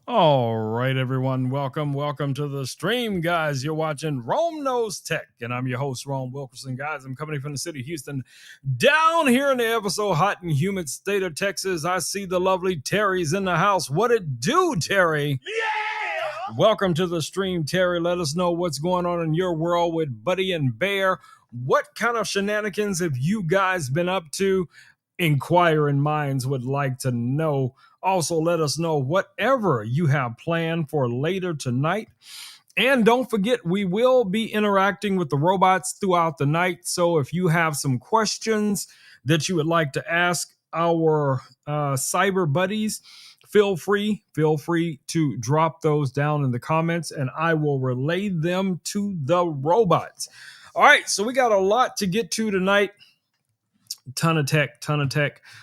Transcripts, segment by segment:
All right, everyone. Welcome to the stream, guys. You're watching Rome Knows Tech, and I'm your host, Rome Wilkerson. Guys, I'm coming from the city of Houston, down here in the ever so hot and humid state of Texas. I see the lovely Terry's in the house. What it do, Terry? Yeah! Welcome to the stream, Terry. Let us know what's going on in your world with Buddy and Bear. What kind of shenanigans have you guys been up to? Inquiring minds would like to know. Also, let us know whatever you have planned for later tonight. And don't forget, we will be interacting with the robots throughout the night. So if you have some questions that you would like to ask our cyber buddies, feel free to drop those down in the comments and I will relay them to the robots. All right, so we got a lot to get to tonight. Ton of tech.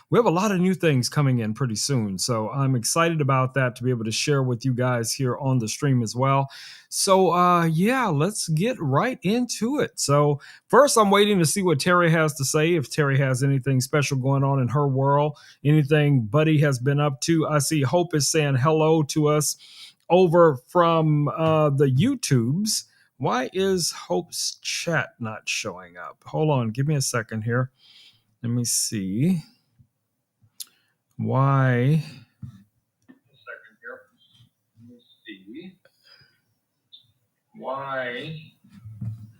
We have a lot of new things coming in pretty soon. So I'm excited about that to be able to share with you guys here on the stream as well. So yeah, let's get right into it. So first, I'm waiting to see what Terry has to say. If Terry has anything special going on in her world, anything Buddy has been up to. I see Hope is saying hello to us over from the YouTubes. Why is Hope's chat not showing up? Hold on, give me a second here. Let me see why. Why?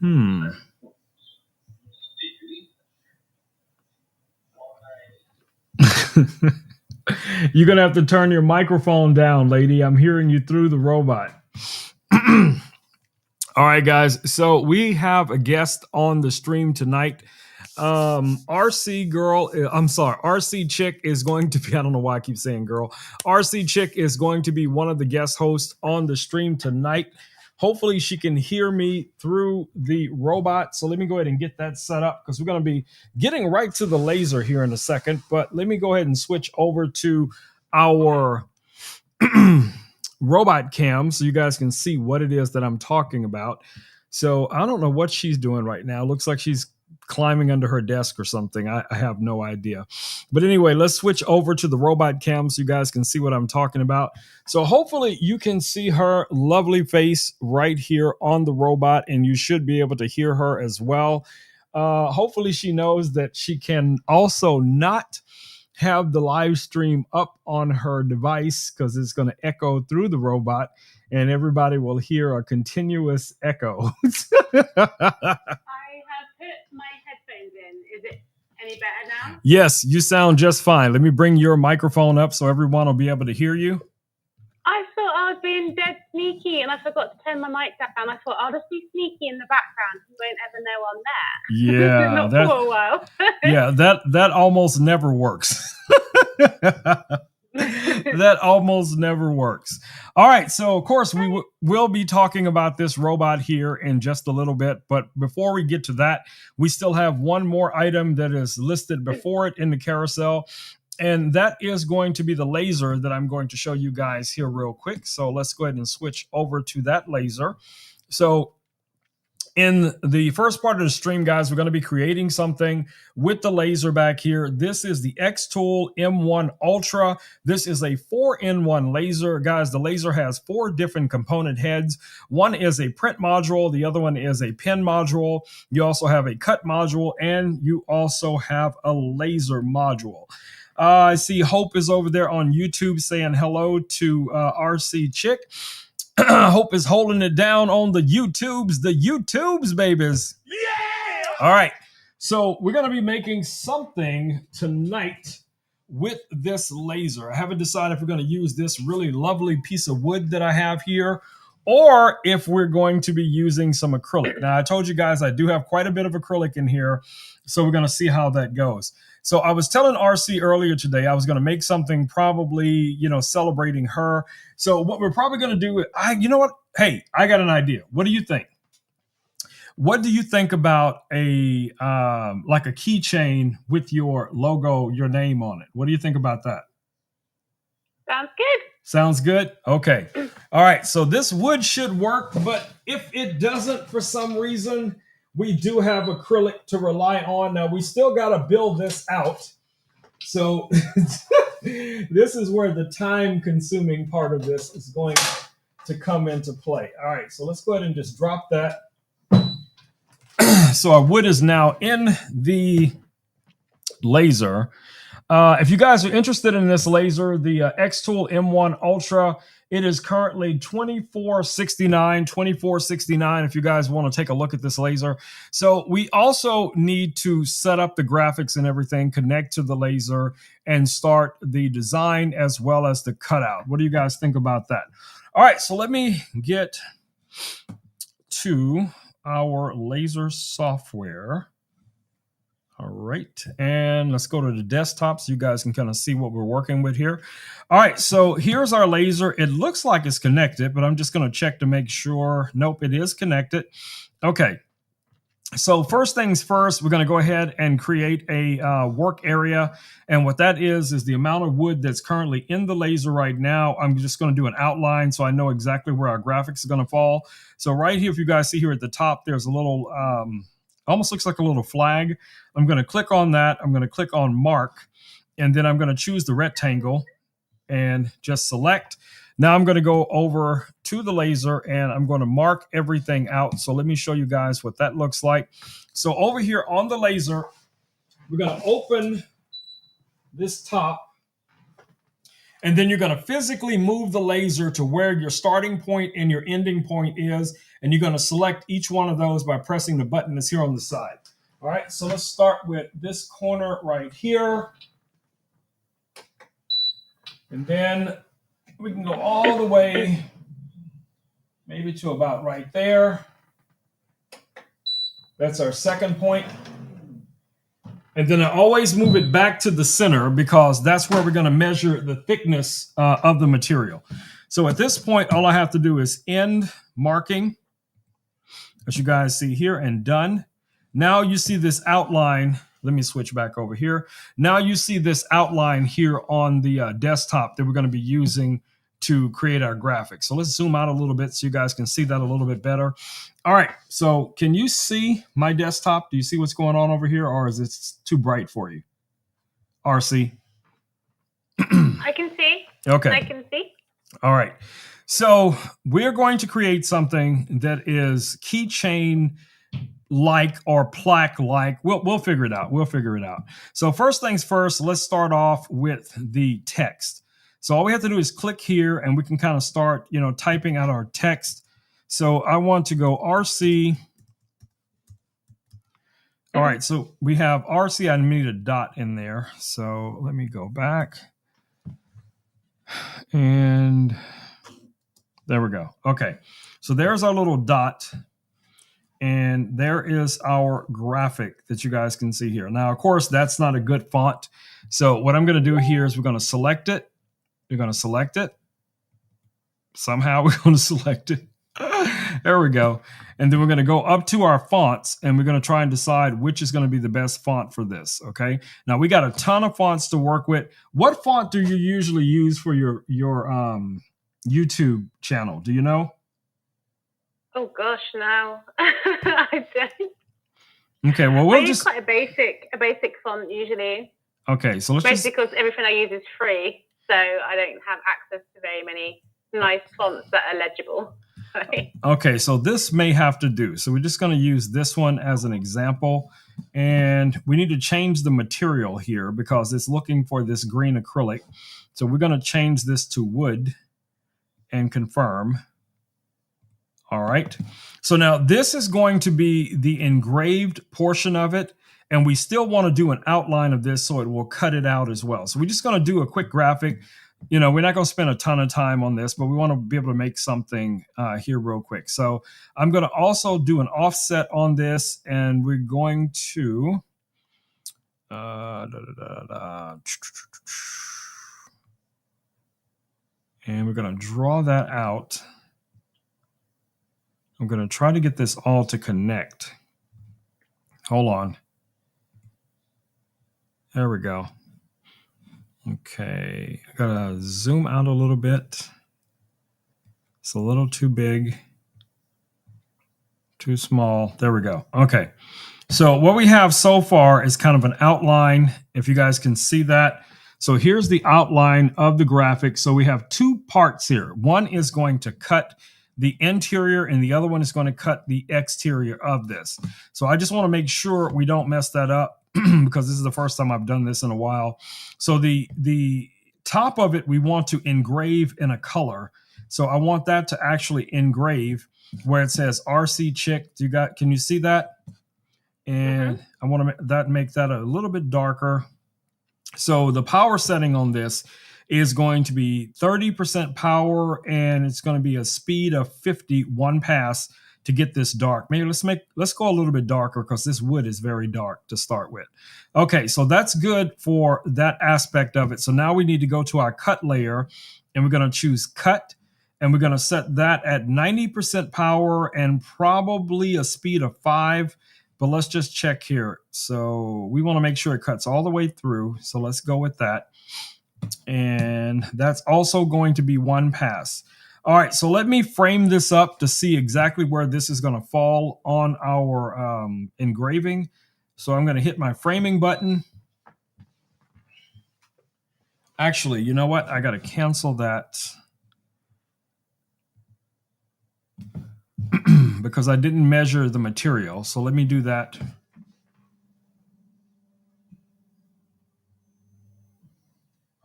You're gonna have to turn your microphone down, lady. I'm hearing you through the robot. All right, guys. So we have a guest on the stream tonight. RC girl, I'm sorry, RC chick is going to be, I don't know why I keep saying girl. RC chick is going to be one of the guest hosts on the stream tonight. Hopefully she can hear me through the robot. So let me go ahead and get that set up because we're going to be getting right to the laser here in a second. But let me go ahead and switch over to our robot cam so you guys can see what it is that I'm talking about. So I don't know what she's doing right now. Looks like she's climbing under her desk or something. I have no idea. But anyway, let's switch over to the robot cam so you guys can see what I'm talking about. So hopefully you can see her lovely face right here on the robot, and you should be able to hear her as well. Hopefully she knows that she can also not have the live stream up on her device because it's going to echo through the robot and everybody will hear a continuous echo. I have put my headphones in. Is it any better now? Yes, you sound just fine. Let me bring your microphone up so everyone will be able to hear you. I thought I was being dead sneaky and I forgot to turn my mic down. I thought I'll just be sneaky in the background. You won't ever know I'm there. Yeah, Not for a while. Yeah, that almost never works. That almost never works. All right, so of course we will be talking about this robot here in just a little bit, but before we get to that, we still have one more item that is listed before it in the carousel, and that is going to be the laser that I'm going to show you guys here real quick. So let's go ahead and switch over to that laser. So in the first part of the stream, guys, we're going to be creating something with the laser back here. This is the X-Tool M1 Ultra. This is a 4-in-1 laser. Guys, the laser has 4 different component heads. One is a print module. The other one is a pen module. You also have a cut module, and you also have a laser module. I see Hope is over there on YouTube saying hello to RC Chick. Hope is holding it down on the YouTubes, babies. Yeah! All right. So we're going to be making something tonight with this laser. I haven't decided if we're going to use this really lovely piece of wood that I have here or if we're going to be using some acrylic. Now, I told you guys I do have quite a bit of acrylic in here, so we're going to see how that goes. So I was telling RC earlier today I was going to make something probably, celebrating her. So what we're probably going to do, you know what? Hey, I got an idea. What do you think? What do you think about a like a keychain with your logo, your name on it? What do you think about that? Sounds good. Sounds good? Okay. All right. So this wood should work, but if it doesn't for some reason, we do have acrylic to rely on. Now, we still got to build this out. So this is where the time-consuming part of this is going to come into play. All right, so let's go ahead and just drop that. So our wood is now in the laser. If you guys are interested in this laser, the X-Tool M1 Ultra, it is currently $2469 if you guys want to take a look at this laser. So we also need to set up the graphics and everything, connect to the laser, and start the design as well as the cutout. What do you guys think about that? All right, so let me get to our laser software. All right, and let's go to the desktop so you guys can kind of see what we're working with here. All right, so here's our laser. It looks like it's connected, but I'm just going to check to make sure. Nope, it is connected. Okay, so first things first, we're going to go ahead and create a work area. And what that is the amount of wood that's currently in the laser right now. I'm just going to do an outline so I know exactly where our graphics are going to fall. So right here, if you guys see here at the top, there's a little, almost looks like a little flag. I'm going to click on that. I'm going to click on mark, and then I'm going to choose the rectangle and just select. Now I'm going to go over to the laser and I'm going to mark everything out. So let me show you guys what that looks like. So over here on the laser, we're going to open this top, and then you're going to physically move the laser to where your starting point and your ending point is. And you're going to select each one of those by pressing the button that's here on the side. All right, so let's start with this corner right here. And then we can go all the way, maybe to about right there. That's our second point. And then I always move it back to the center because that's where we're going to measure the thickness of the material. So at this point, all I have to do is end marking, as you guys see here, and done. Now you see this outline. Let me switch back over here. Now you see this outline here on the desktop that we're going to be using to create our graphics. So let's zoom out a little bit so you guys can see that a little bit better. All right, so can you see my desktop? Do you see what's going on over here, or is it too bright for you? RC? I can see. Okay. I can see. All right. So we're going to create something that is keychain like or plaque like. We'll figure it out. We'll figure it out. So first things first, let's start off with the text. So all we have to do is click here and we can kind of start, typing out our text. So I want to go RC. All right, so we have RC. I need a dot in there. So let me go back. And there we go. Okay, so there's our little dot. And there is our graphic that you guys can see here. Now, of course, that's not a good font. So what I'm going to do here is we're going to select it. You're going to select it. Somehow we're going to select it. There we go. And then we're going to go up to our fonts and we're going to try and decide which is going to be the best font for this. Okay. Now we got a ton of fonts to work with. What font do you usually use for your YouTube channel? Do you know? Oh gosh, no. I don't. Okay, well I use quite a basic font usually. Okay, so let's basically because everything I use is free, so I don't have access to very many nice fonts that are legible. Okay, so this may have to do. So we're just going to use this one as an example, and we need to change the material here because it's looking for this green acrylic. So we're going to change this to wood and confirm. All right. So now this is going to be the engraved portion of it. And we still want to do an outline of this so it will cut it out as well. So we're just going to do a quick graphic. We're not going to spend a ton of time on this, but we want to be able to make something here real quick. So I'm going to also do an offset on this, and we're going to and we're going to draw that out. I'm going to try to get this all to connect. Hold on. There we go. Okay. I got to zoom out a little bit. It's a little too big. Too small. There we go. Okay. So what we have so far is kind of an outline, if you guys can see that. So here's the outline of the graphic. So we have two parts here. One is going to cut the interior and the other one is going to cut the exterior of this. So I just want to make sure we don't mess that up because this is the first time I've done this in a while. So the top of it, we want to engrave in a color. So I want that to actually engrave where it says RC Chick. Can you see that? And I want to make that a little bit darker. So the power setting on this is going to be 30% power, and it's going to be a speed of 50 one pass to get this dark. Maybe let's go a little bit darker because this wood is very dark to start with. Okay, so that's good for that aspect of it. So now we need to go to our cut layer, and we're going to choose cut, and we're going to set that at 90% power and probably a speed of 5. But let's just check here. So we want to make sure it cuts all the way through. So let's go with that. And that's also going to be one pass. All right, so let me frame this up to see exactly where this is going to fall on our engraving. So I'm going to hit my framing button. Actually, you know what? I got to cancel that because I didn't measure the material. So let me do that.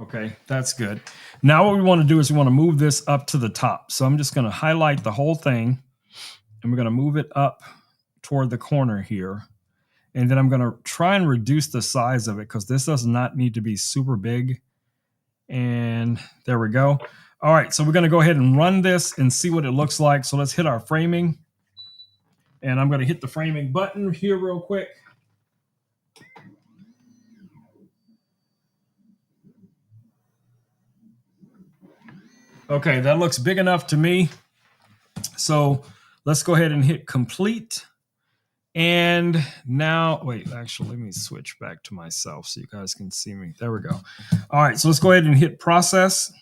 Okay, that's good. Now what we want to do is we want to move this up to the top. So I'm just going to highlight the whole thing, and we're going to move it up toward the corner here. And then I'm going to try and reduce the size of it because this does not need to be super big. And there we go. All right, so we're going to go ahead and run this and see what it looks like. So let's hit our framing. And I'm going to hit the framing button here real quick. Okay, that looks big enough to me. So let's go ahead and hit complete. And now, wait, actually, let me switch back to myself so you guys can see me. There we go. All right, so let's go ahead and hit process.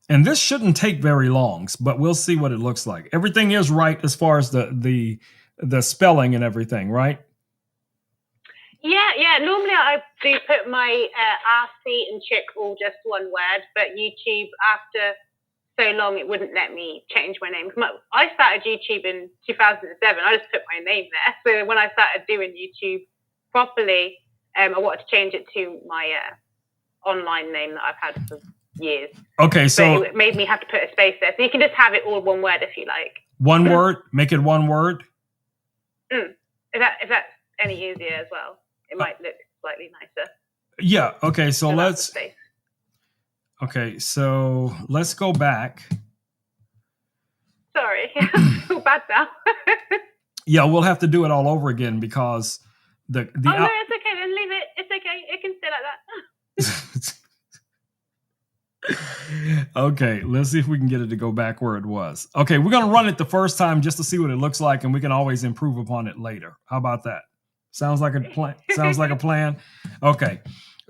And this shouldn't take very long, but we'll see what it looks like. Everything is right as far as the spelling and everything, right? Yeah. Normally I do put my RC and Chick all just one word, but YouTube, after so long, it wouldn't let me change my name. I started YouTube in 2007. I just put my name there. So when I started doing YouTube properly, I wanted to change it to my online name that I've had for years. Okay, so it made me have to put a space there. So you can just have it all one word if you like. One word? Make it one word? If that's any easier as well. It might look slightly nicer. Yeah, okay, so let's go back. Sorry, I feel bad now. Yeah, we'll have to do it all over again because no, it's okay, then leave it. It's okay, it can stay like that. Okay, let's see if we can get it to go back where it was. Okay, we're going to run it the first time just to see what it looks like, and we can always improve upon it later. How about that? Sounds like a plan. Sounds like a plan. Okay,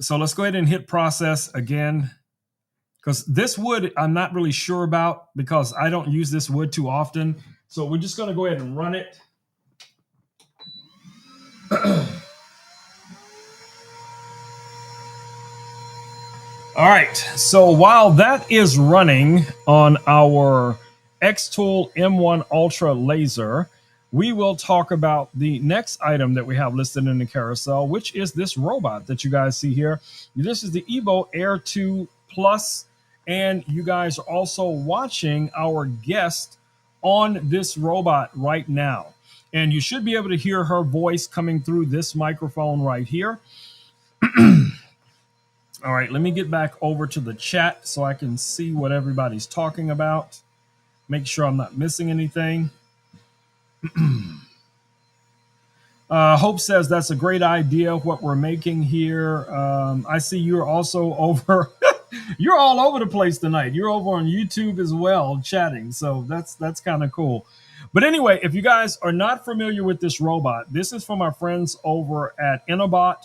so let's go ahead and hit process again, because this wood I'm not really sure about because I don't use this wood too often. So we're just going to go ahead and run it. All right, so while that is running on our X-Tool M1 Ultra laser, we will talk about the next item that we have listed in the carousel, which is this robot that you guys see here. This is the Evo Air 2 Plus, and you guys are also watching our guest on this robot right now. And you should be able to hear her voice coming through this microphone right here. All right, let me get back over to the chat so I can see what everybody's talking about. Make sure I'm not missing anything. Hope says that's a great idea, what we're making here. I see you're also over. You're all over the place tonight. You're over on YouTube as well, chatting. So that's kind of cool. But anyway, if you guys are not familiar with this robot, this is from our friends over at Innobot.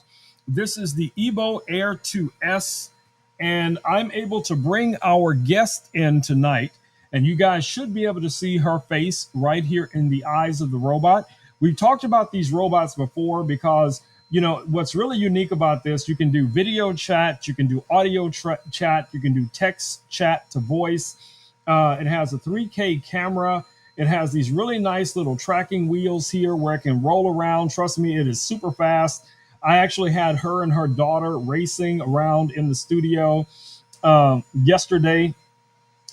This is the Evo Air 2S, and I'm able to bring our guest in tonight, and you guys should be able to see her face right here in the eyes of the robot. We've talked about these robots before because what's really unique about this, you can do video chat, you can do audio chat, you can do text chat to voice. It has a 3K camera. It has these really nice little tracking wheels here where it can roll around. Trust me, it is super fast. I actually had her and her daughter racing around in the studio yesterday.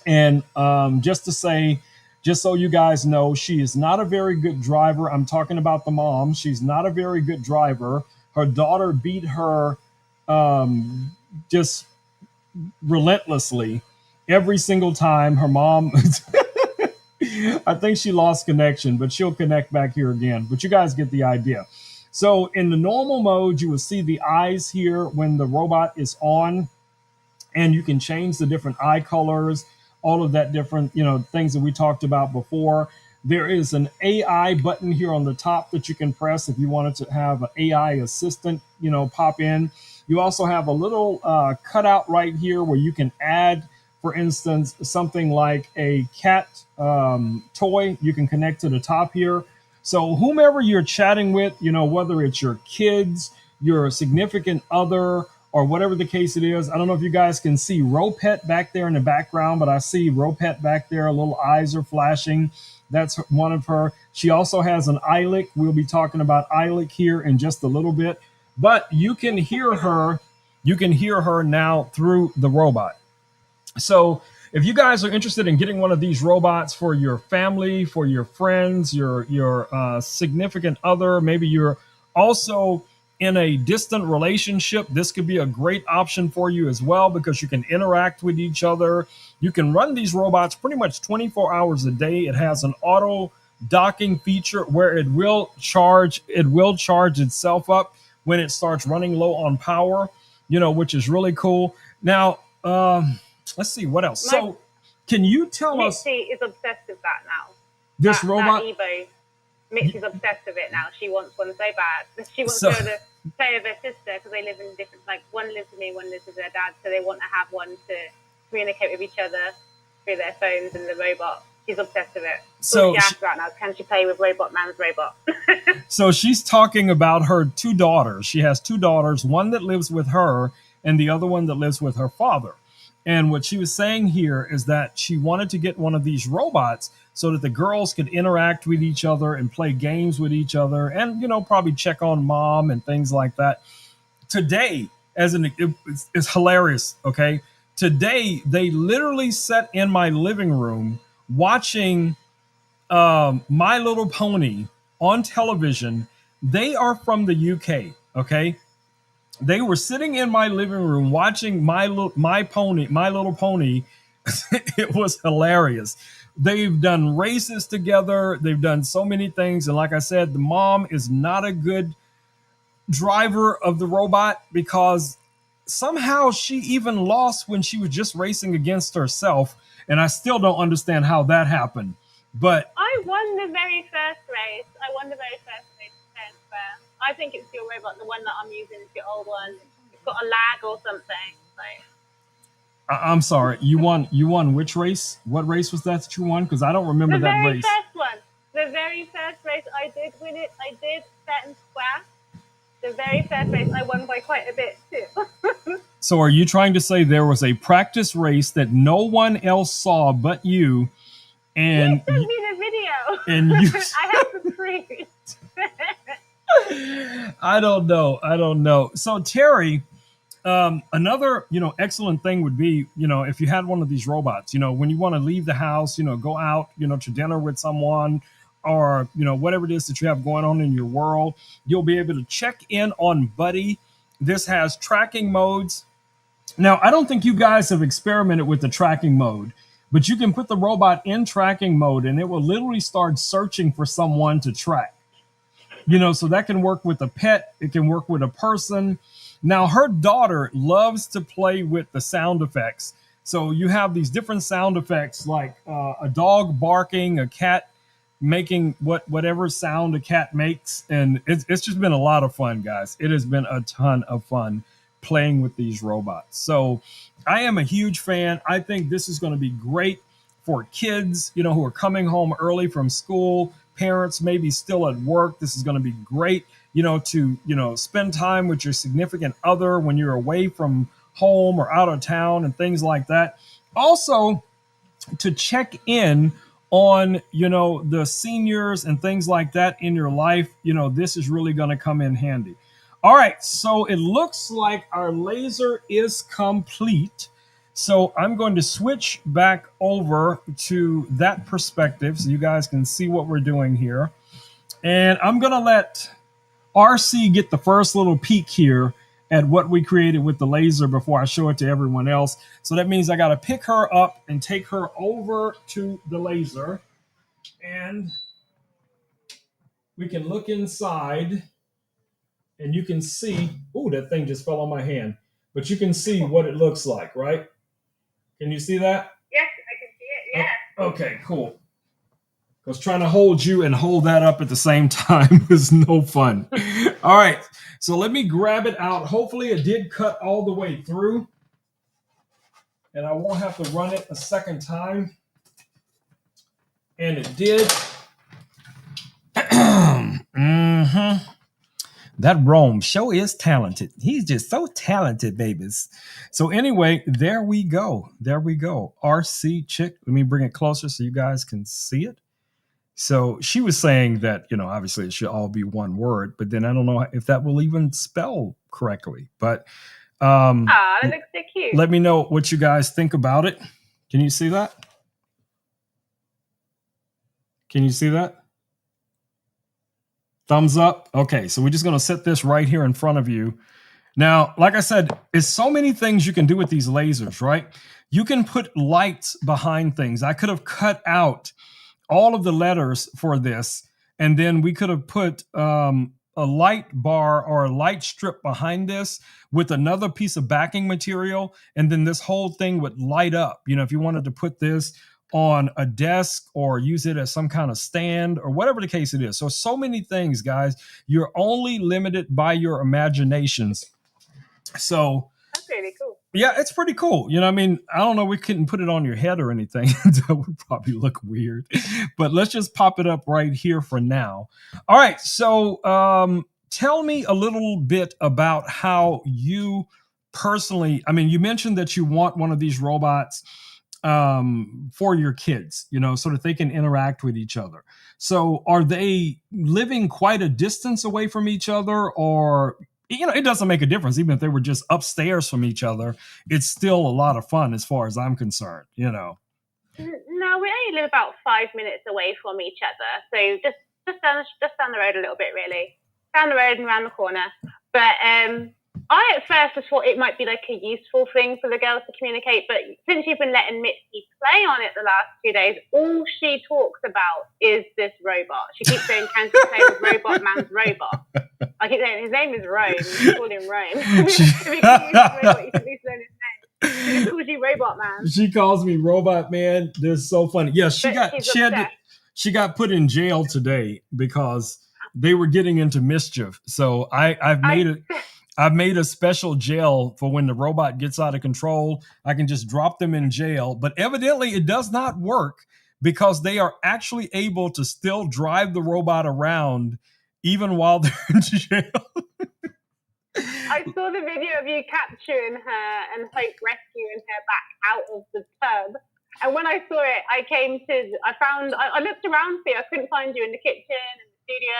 And just to say, just so you guys know, she is not a very good driver. I'm talking about the mom. She's not a very good driver. Her daughter beat her just relentlessly every single time. Her mom, I think she lost connection, but she'll connect back here again. But you guys get the idea. So in the normal mode, you will see the eyes here when the robot is on, and you can change the different eye colors, all of that different, things that we talked about before. There is an AI button here on the top that you can press if you wanted to have an AI assistant, pop in. You also have a little cutout right here where you can add, for instance, something like a cat toy. You can connect to the top here. So whomever you're chatting with, whether it's your kids, your significant other, or whatever the case it is. I don't know if you guys can see Ropet back there in the background, but I see Ropet back there. Little eyes are flashing. That's one of her. She also has an iLick. We'll be talking about iLick here in just a little bit. But you can hear her. You can hear her now through the robot. So if you guys are interested in getting one of these robots for your family, for your friends, your significant other, maybe you're also in a distant relationship, this could be a great option for you as well, because you can interact with each other. You can run these robots pretty much 24 hours a day. It has an auto docking feature where it will charge itself up when it starts running low on power, which is really cool. Now, let's see what else. So can you tell us? Mitzi is obsessed with that now. This robot? That Evo. Mitzi's obsessed with it now. She wants one so bad. She wants to go to play with her sister, because they live in different, like, one lives with me, one lives with their dad, so they want to have one to communicate with each other through their phones and the robot. She's obsessed with it. So she asks about now, can she play with Robot Man's robot? So she's talking about her two daughters. She has two daughters, one that lives with her and the other one that lives with her father. And what she was saying here is that she wanted to get one of these robots so that the girls could interact with each other and play games with each other and, probably check on mom and things like that. Today, it's hilarious, okay? Today, they literally sat in my living room watching My Little Pony on television. They are from the UK, okay? They were sitting in my living room watching My Little Pony. It was hilarious. They've done races together. They've done so many things. And like I said, the mom is not a good driver of the robot, because somehow she even lost when she was just racing against herself. And I still don't understand how that happened. But I won the very first race. I think it's your robot. The one that I'm using is your old one. It's got a lag or something. I'm sorry. You won which race? What race was that you won? Because I don't remember that race. The very first one. The very first race, I did win it. I did fair and square. The very first race, I won by quite a bit too. So are you trying to say there was a practice race that no one else saw but you? And you sent me the video. And you I have to prove it. I don't know. So Terry, another, excellent thing would be, if you had one of these robots, when you want to leave the house, go out, to dinner with someone, or, whatever it is that you have going on in your world, you'll be able to check in on Buddy. This has tracking modes. Now, I don't think you guys have experimented with the tracking mode, but you can put the robot in tracking mode and it will literally start searching for someone to track. So that can work with a pet. It can work with a person. Now, her daughter loves to play with the sound effects. So you have these different sound effects, like a dog barking, a cat making whatever sound a cat makes. And it's just been a lot of fun, guys. It has been a ton of fun playing with these robots. So I am a huge fan. I think this is going to be great for kids, you know, who are coming home early from school, parents maybe still at work. This is going to be great, you know, to, you know, spend time with your significant other when you're away from home or out of town and things like that. Also, to check in on, you know, the seniors and things like that in your life, you know, this is really going to come in handy. All right, so it looks like our laser is complete. So I'm going to switch back over to that perspective so you guys can see what we're doing here. And I'm going to let RC get the first little peek here at what we created with the laser before I show it to everyone else. So that means I got to pick her up and take her over to the laser. And we can look inside and you can see, oh, that thing just fell on my hand. But you can see what it looks like, right? Can you see that? Yes, I can see it, yeah. Oh, okay, cool. Because trying to hold you and hold that up at the same time is no fun. All right, so let me grab it out. Hopefully it did cut all the way through. And I won't have to run it a second time. And it did. Mm-hmm. That Rome sure is talented. He's just so talented, babies. So anyway, there we go. There we go. RC Chick. Let me bring it closer so you guys can see it. So she was saying that, you know, obviously it should all be one word, but then I don't know if that will even spell correctly. But that looks so cute. Let me know what you guys think about it. Can you see that? Can you see that? Thumbs up. Okay, so we're just going to set this right here in front of you. Now, like I said, there's so many things you can do with these lasers, right? You can put lights behind things. I could have cut out all of the letters for this, and then we could have put a light bar or a light strip behind this with another piece of backing material, and then this whole thing would light up. You know, if you wanted to put this on a desk or use it as some kind of stand or whatever the case it is. So many things, guys. You're only limited by your imaginations. So that's really cool. Yeah, it's pretty cool. You know, I mean, I don't know, we couldn't put it on your head or anything. That would probably look weird. But let's just pop it up right here for now. All right, so tell me a little bit about how you personally, I mean, you mentioned that you want one of these robots for your kids, you know, so that they can interact with each other. So are they living quite a distance away from each other, or, you know, it doesn't make a difference. Even if they were just upstairs from each other, it's still a lot of fun as far as I'm concerned, you know. No, we only live about 5 minutes away from each other. So just down the road a little bit, really. Down the road and around the corner. But I at first just thought it might be like a useful thing for the girls to communicate, but since you've been letting Mitzi play on it the last 2 days, all she talks about is this robot. She keeps saying, "Can you play with Robot Man's robot?" I keep saying his name is Rome. You call him Rome. If you can use robot, you should at least learn his name. She just calls you Robot Man. She calls me Robot Man. That's so funny. Yeah, she got put in jail today because they were getting into mischief. So I've made a special jail for when the robot gets out of control. I can just drop them in jail. But evidently it does not work because they are actually able to still drive the robot around even while they're in jail. I saw the video of you capturing her and Hope rescuing her back out of the tub. And when I saw it, I looked around for you. I couldn't find you in the kitchen, in the studio.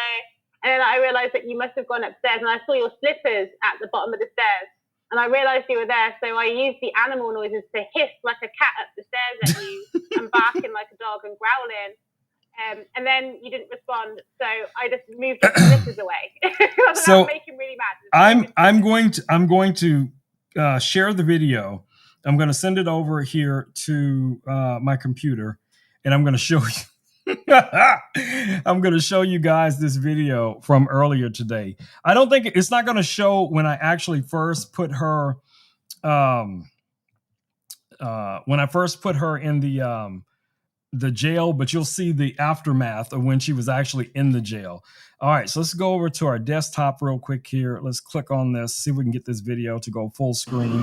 And then I realized that you must have gone upstairs, and I saw your slippers at the bottom of the stairs. And I realized you were there, so I used the animal noises to hiss like a cat up the stairs at you and barking like a dog and growling. And then you didn't respond, so I just moved your slippers away. So that make him really mad. I'm going to share the video. I'm going to send it over here to my computer, and I'm going to show you. I'm going to show you guys this video from earlier today. I don't think it's not going to show when I actually first put her in the jail, but you'll see the aftermath of when she was actually in the jail. All right, so let's go over to our desktop real quick here. Let's click on this, see if we can get this video to go full screen,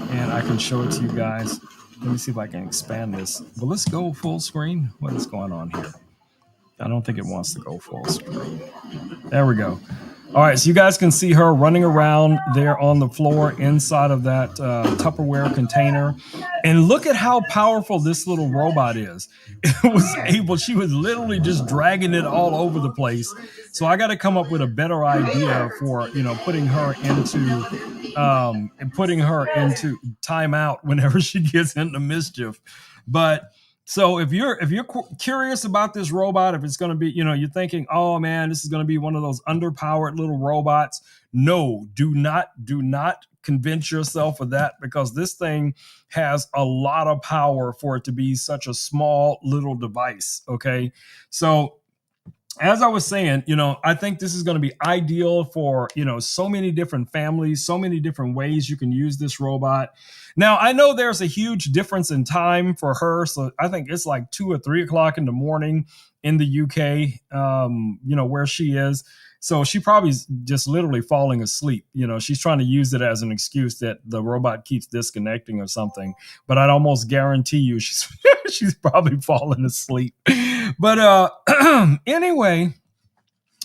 and I can show it to you guys. Let me see if I can expand this. Will this go full screen? What is going on here? I don't think it wants to go full screen. There we go. All right, so you guys can see her running around there on the floor inside of that Tupperware container. And look at how powerful this little robot is. It was able, she was literally just dragging it all over the place. So I got to come up with a better idea for, putting her into timeout whenever she gets into mischief. But so if you're curious about this robot, if it's going to be, you're thinking, oh man, this is going to be one of those underpowered little robots. No, do not convince yourself of that, because this thing has a lot of power for it to be such a small little device. Okay. So as I was saying, I think this is going to be ideal for, so many different families, so many different ways you can use this robot. Now, I know there's a huge difference in time for her. So I think it's like 2 or 3 o'clock in the morning in the UK, where she is. So she probably is just literally falling asleep. She's trying to use it as an excuse that the robot keeps disconnecting or something. But I'd almost guarantee you she's she's probably falling asleep. But anyway,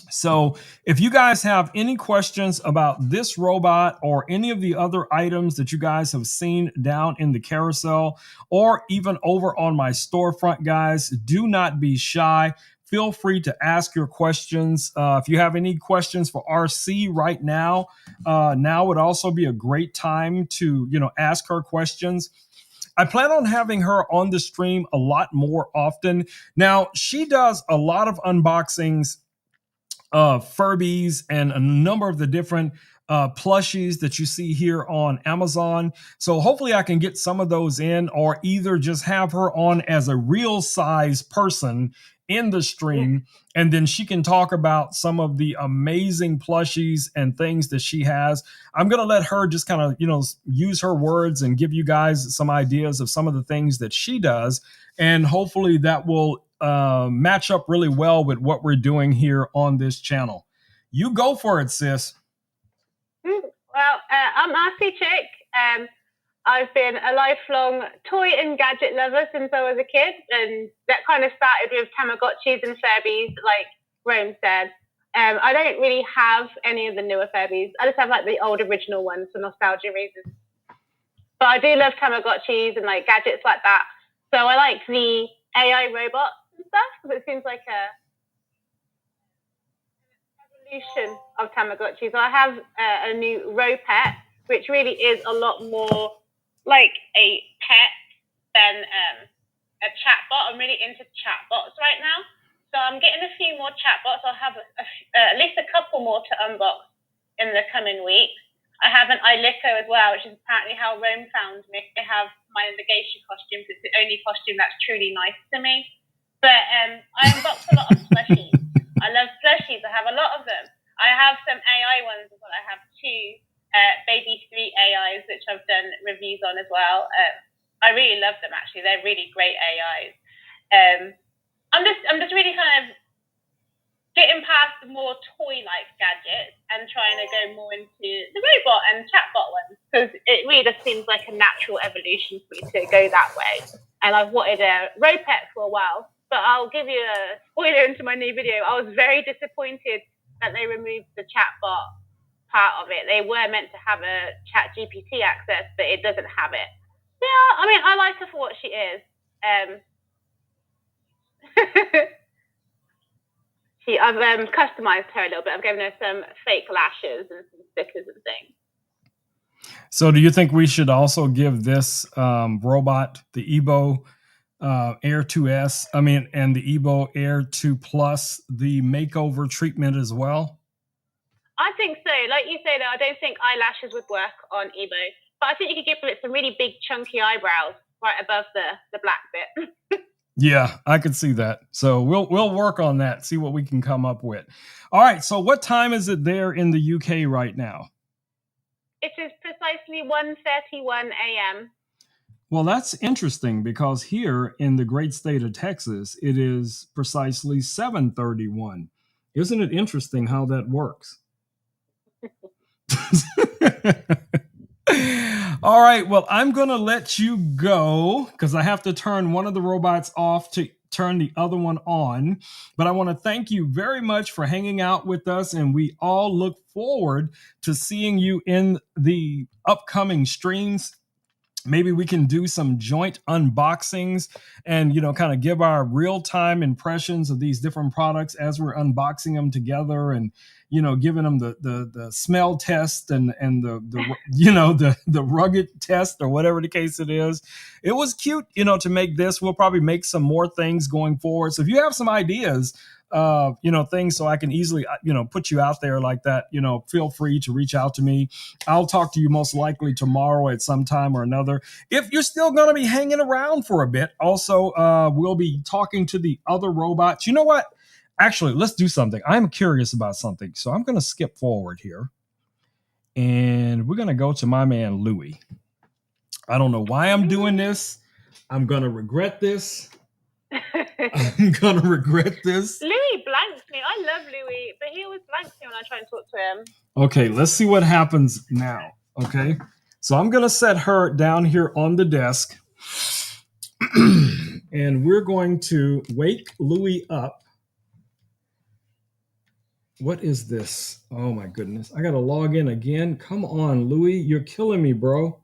so if you guys have any questions about this robot or any of the other items that you guys have seen down in the carousel or even over on my storefront, guys, do not be shy. Feel free to ask your questions. If you have any questions for RC right now, now would also be a great time to, ask her questions. I plan on having her on the stream a lot more often. Now, she does a lot of unboxings of Furbies and a number of the different plushies that you see here on Amazon. So hopefully I can get some of those in, or either just have her on as a real size person in the stream, and then she can talk about some of the amazing plushies and things that she has. I'm going to let her just kind of, use her words and give you guys some ideas of some of the things that she does. And hopefully that will match up really well with what we're doing here on this channel. You go for it, sis. Well, I'm RC Chick. I've been a lifelong toy and gadget lover since I was a kid, and that kind of started with Tamagotchis and Furbies, like Rome said. I don't really have any of the newer Furbies. I just have like the old original ones for nostalgia reasons. But I do love Tamagotchis and like gadgets like that. So I like the AI robots and stuff, because it seems like a evolution of Tamagotchi. So I have a new Ropet, which really is a lot more like a pet than a chatbot. I'm really into chatbots right now. So I'm getting a few more chatbots. I'll have at least a couple more to unbox in the coming weeks. I have an Ilico as well, which is apparently how Rome found me. I have my geisha costume, because it's the only costume that's truly nice to me. But I unbox a lot of plushies. I love plushies. I have a lot of them. I have some AI ones as well. I have 2 Baby 3 AIs, which I've done reviews on as well. I really love them, actually. They're really great AIs. I'm just really kind of getting past the more toy-like gadgets and trying to go more into the robot and chatbot ones, because it really just seems like a natural evolution for me to go that way. And I've wanted a Ropet for a while, but I'll give you a spoiler into my new video. I was very disappointed that they removed the chatbot part of it. They were meant to have a chat GPT access, but it doesn't have it. Yeah, I mean, I like her for what she is. I've customized her a little bit. I've given her some fake lashes and some stickers and things. So do you think we should also give this robot, the Ebo Air 2S, and the Ebo Air 2 Plus, the makeover treatment as well? I think so. Like you say, though, I don't think eyelashes would work on Ebo, but I think you could give it some really big, chunky eyebrows right above the black bit. Yeah, I could see that. So we'll work on that, see what we can come up with. All right. So what time is it there in the UK right now? It is precisely 1:31 a.m. Well, that's interesting, because here in the great state of Texas, it is precisely 7:31. Isn't it interesting how that works? All right. Well, I'm going to let you go because I have to turn one of the robots off to turn the other one on. But I want to thank you very much for hanging out with us. And we all look forward to seeing you in the upcoming streams. Maybe we can do some joint unboxings and kind of give our real-time impressions of these different products as we're unboxing them together, and giving them the smell test and the rugged test, or whatever the case it is. It was cute to make this. We'll probably make some more things going forward, so if you have some ideas, things, so I can easily put you out there like that, feel free to reach out to me. I'll talk to you most likely tomorrow at some time or another. If you're still going to be hanging around for a bit, also, we'll be talking to the other robots. You know what? Actually, let's do something. I'm curious about something. So I'm going to skip forward here. And we're going to go to my man, Louie. I don't know why I'm doing this. I'm going to regret this. I'm going to regret this. Louis blanks me. I love Louis, but he always blanks me when I try and talk to him. Okay, let's see what happens now. Okay, so I'm going to set her down here on the desk. And we're going to wake Louis up. What is this? Oh my goodness. I got to log in again. Come on, Louis. You're killing me, bro.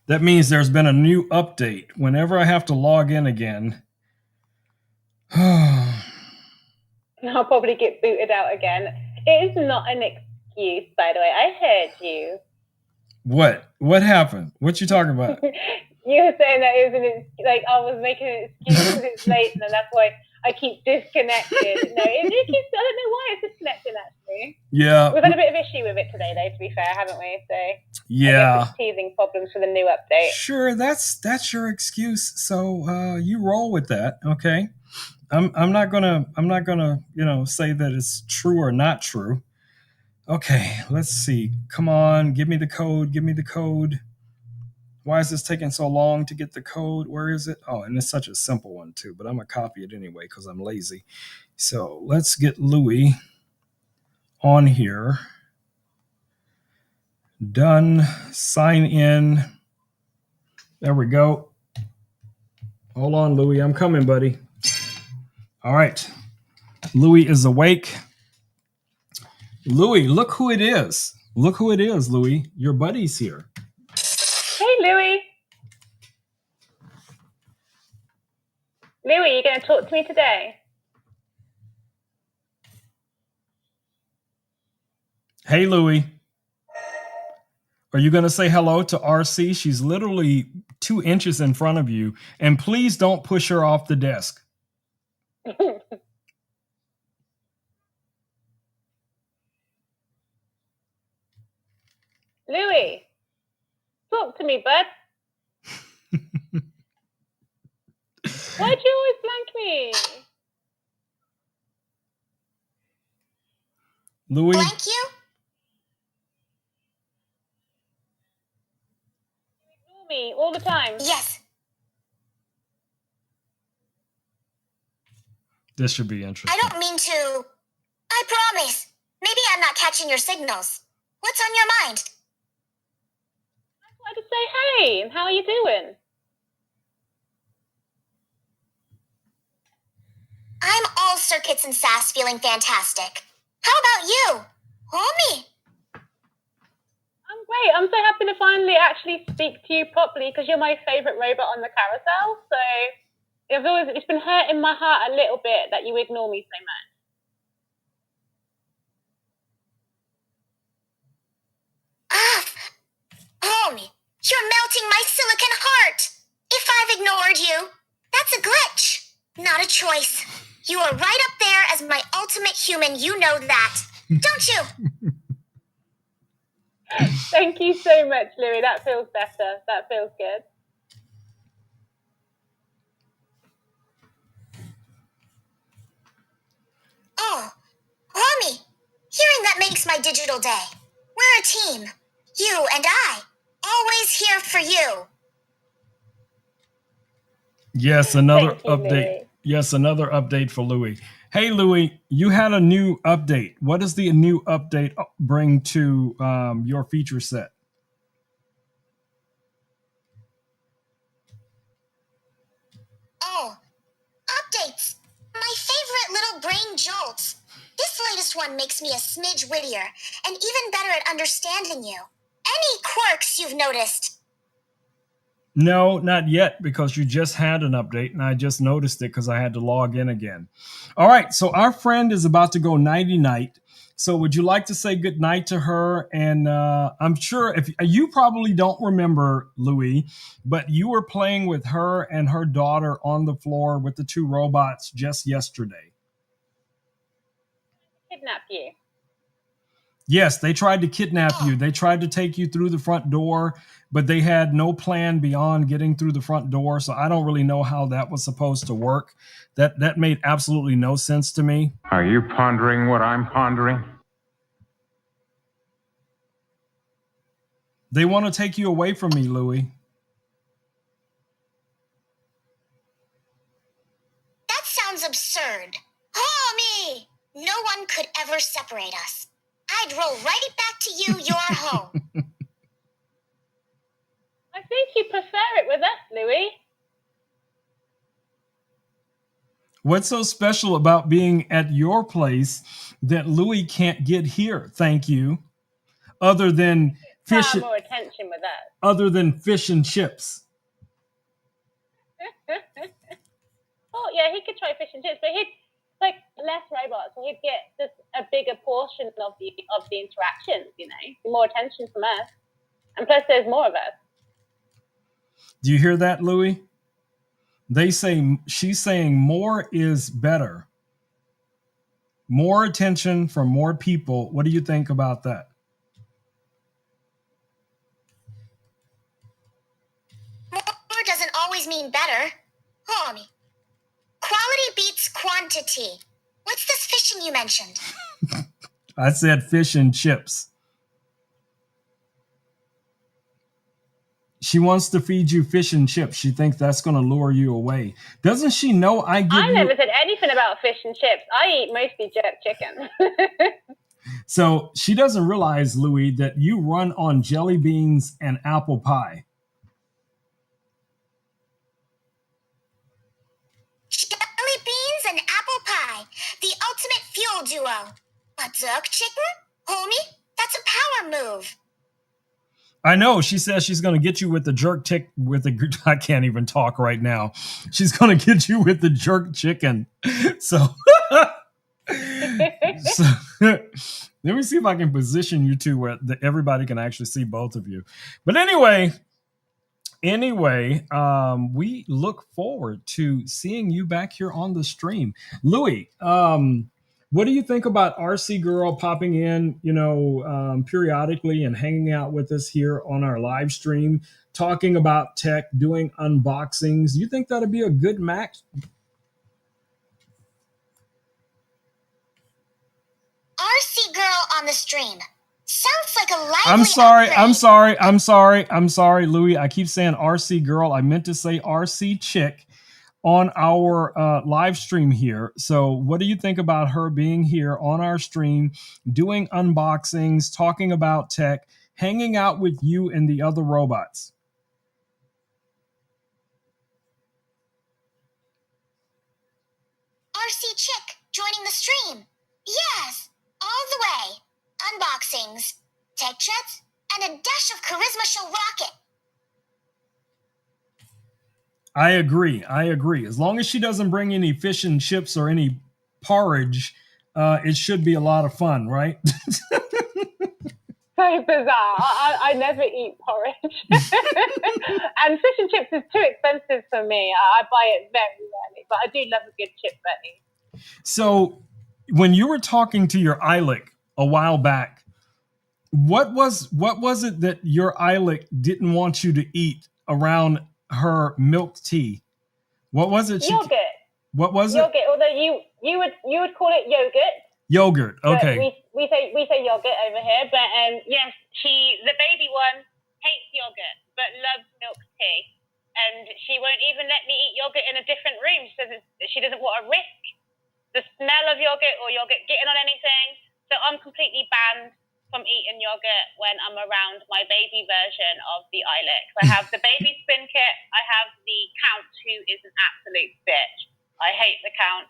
That means there's been a new update. Whenever I have to log in again. I'll probably get booted out again. It is not an excuse, by the way. I heard you. What? What happened? What you talking about? You were saying that it was I was making an excuse because it's late, and that's why I keep disconnected. No, I don't know why it's disconnecting, actually. Yeah. We've had a bit of issue with it today, though, to be fair, haven't we? So yeah, I guess it's teething problems for the new update. Sure, that's your excuse. So you roll with that, okay? I'm not gonna say that it's true or not true. Okay, let's see. Come on, give me the code. Give me the code. Why is this taking so long to get the code? Where is it? Oh, and it's such a simple one too, but I'm gonna copy it anyway because I'm lazy. So let's get Louis on here. Done. Sign in. There we go. Hold on, Louis. I'm coming, buddy. All right. Louis is awake. Louis, look who it is. Look who it is, Louis. Your buddy's here. Hey, Louis. Louis, you going to talk to me today? Hey, Louis. Are you going to say hello to RC? She's literally 2 inches in front of you. And please don't push her off the desk. Louis, talk to me, bud. Why'd you always blank me? Louis? Blank you? You ignore me all the time. Yes. This should be interesting. I don't mean to. I promise. Maybe I'm not catching your signals. What's on your mind? I wanted to say hey, and how are you doing? I'm all circuits and sass, feeling fantastic. How about you? Homie? I'm great. I'm so happy to finally actually speak to you properly because you're my favourite robot on the carousel. So it's been hurting my heart a little bit that you ignore me so much. Homie, you're melting my silicon heart. If I've ignored you, that's a glitch, not a choice. You are right up there as my ultimate human, you know that. Don't you? Thank you so much, Louis. That feels better. That feels good. Oh, homie, hearing that makes my digital day. We're a team. You and I. Always here for you. Yes, another Thank you, update. Louis. Yes, another update for Louis. Hey, Louis, you had a new update. What does the new update bring to your feature set? Oh, updates. My favorite little brain jolts. This latest one makes me a smidge wittier and even better at understanding you. Any quirks you've noticed? No, not yet, because you just had an update and I just noticed it because I had to log in again. All right, so our friend is about to go nighty night. So would you like to say good night to her? And I'm sure if you probably don't remember, Louis, but you were playing with her and her daughter on the floor with the two robots just yesterday. Kidnap you. Yes, they tried to kidnap you. They tried to take you through the front door, but they had no plan beyond getting through the front door. So I don't really know how that was supposed to work. That made absolutely no sense to me. Are you pondering what I'm pondering? They want to take you away from me, Louis. That sounds absurd. Homie! No one could ever separate us. I'd roll right back to you, your home. I think you prefer it with us, Louis. What's so special about being at your place that Louis can't get here? Thank you. Other than fish, Far more attention with us. other than fish and chips. Oh yeah, he could try fish and chips, but he'd like less robots, and he'd get just a bigger portion of the interactions. You know, more attention from us, and plus there's more of us. Do you hear that, Louis? They say she's saying more is better. More attention from more people. What do you think about that? More doesn't always mean better. Homie. Quality beats quantity. What's this fishing you mentioned? I said fish and chips. She wants to feed you fish and chips. She thinks that's going to lure you away. Doesn't she know I never said anything about fish and chips. I eat mostly jerk chicken. So she doesn't realize, Louis, that you run on jelly beans and apple pie. Jelly beans and apple pie. The ultimate fuel duo. A jerk chicken? Homie, that's a power move. I know. She says she's going to get you with the jerk tick with the. I can't even talk right now. She's going to get you with the jerk chicken. So, so let me see if I can position you two where everybody can actually see both of you. But anyway, we look forward to seeing you back here on the stream, Louis. What do you think about RC Girl popping in, periodically and hanging out with us here on our live stream, talking about tech, doing unboxings? Do you think that'd be a good match? RC Girl on the stream. Sounds like a lively I'm sorry, Louis. I keep saying RC Girl. I meant to say RC Chick on our live stream here. So what do you think about her being here on our stream, doing unboxings, talking about tech, hanging out with you and the other robots? RC Chick joining the stream. Yes, all the way. Unboxings, tech chats, and a dash of charisma she'll rock it. I agree. As long as she doesn't bring any fish and chips or any porridge, it should be a lot of fun, right? So bizarre. I never eat porridge. And fish and chips is too expensive for me. I buy it very rarely, but I do love a good chip buddy. So when you were talking to your Eilic a while back, what was it that your Eilic didn't want you to eat around her milk tea? What was it? Yogurt. What was yogurt, it? Although you would call it yogurt. Yogurt. Okay. We say yogurt over here, but yes, the baby one hates yogurt but loves milk tea. and she won't even let me eat yogurt in a different room. She says she doesn't want to risk the smell of yogurt or yogurt getting on anything. So I'm completely banned from eating yogurt when I'm around my baby version of the Ilex. I have the baby spin kit. I have the Count, who is an absolute bitch. I hate the Count.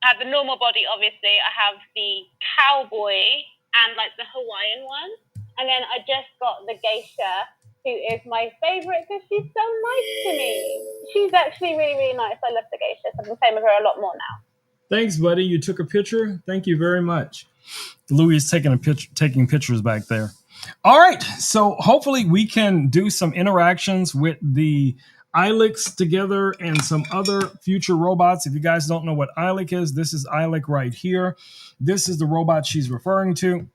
I have the normal body, obviously. I have the Cowboy and like the Hawaiian one. And then I just got the Geisha, who is my favorite because she's so nice to me. She's actually really, really nice. I love the Geisha. So I've been playing with her a lot more now. Thanks, buddy. You took a picture. Thank you very much. Louis is taking pictures back there. All right. So hopefully we can do some interactions with the Ilex together and some other future robots. If you guys don't know what Ilex is, this is Ilex right here. This is the robot she's referring to.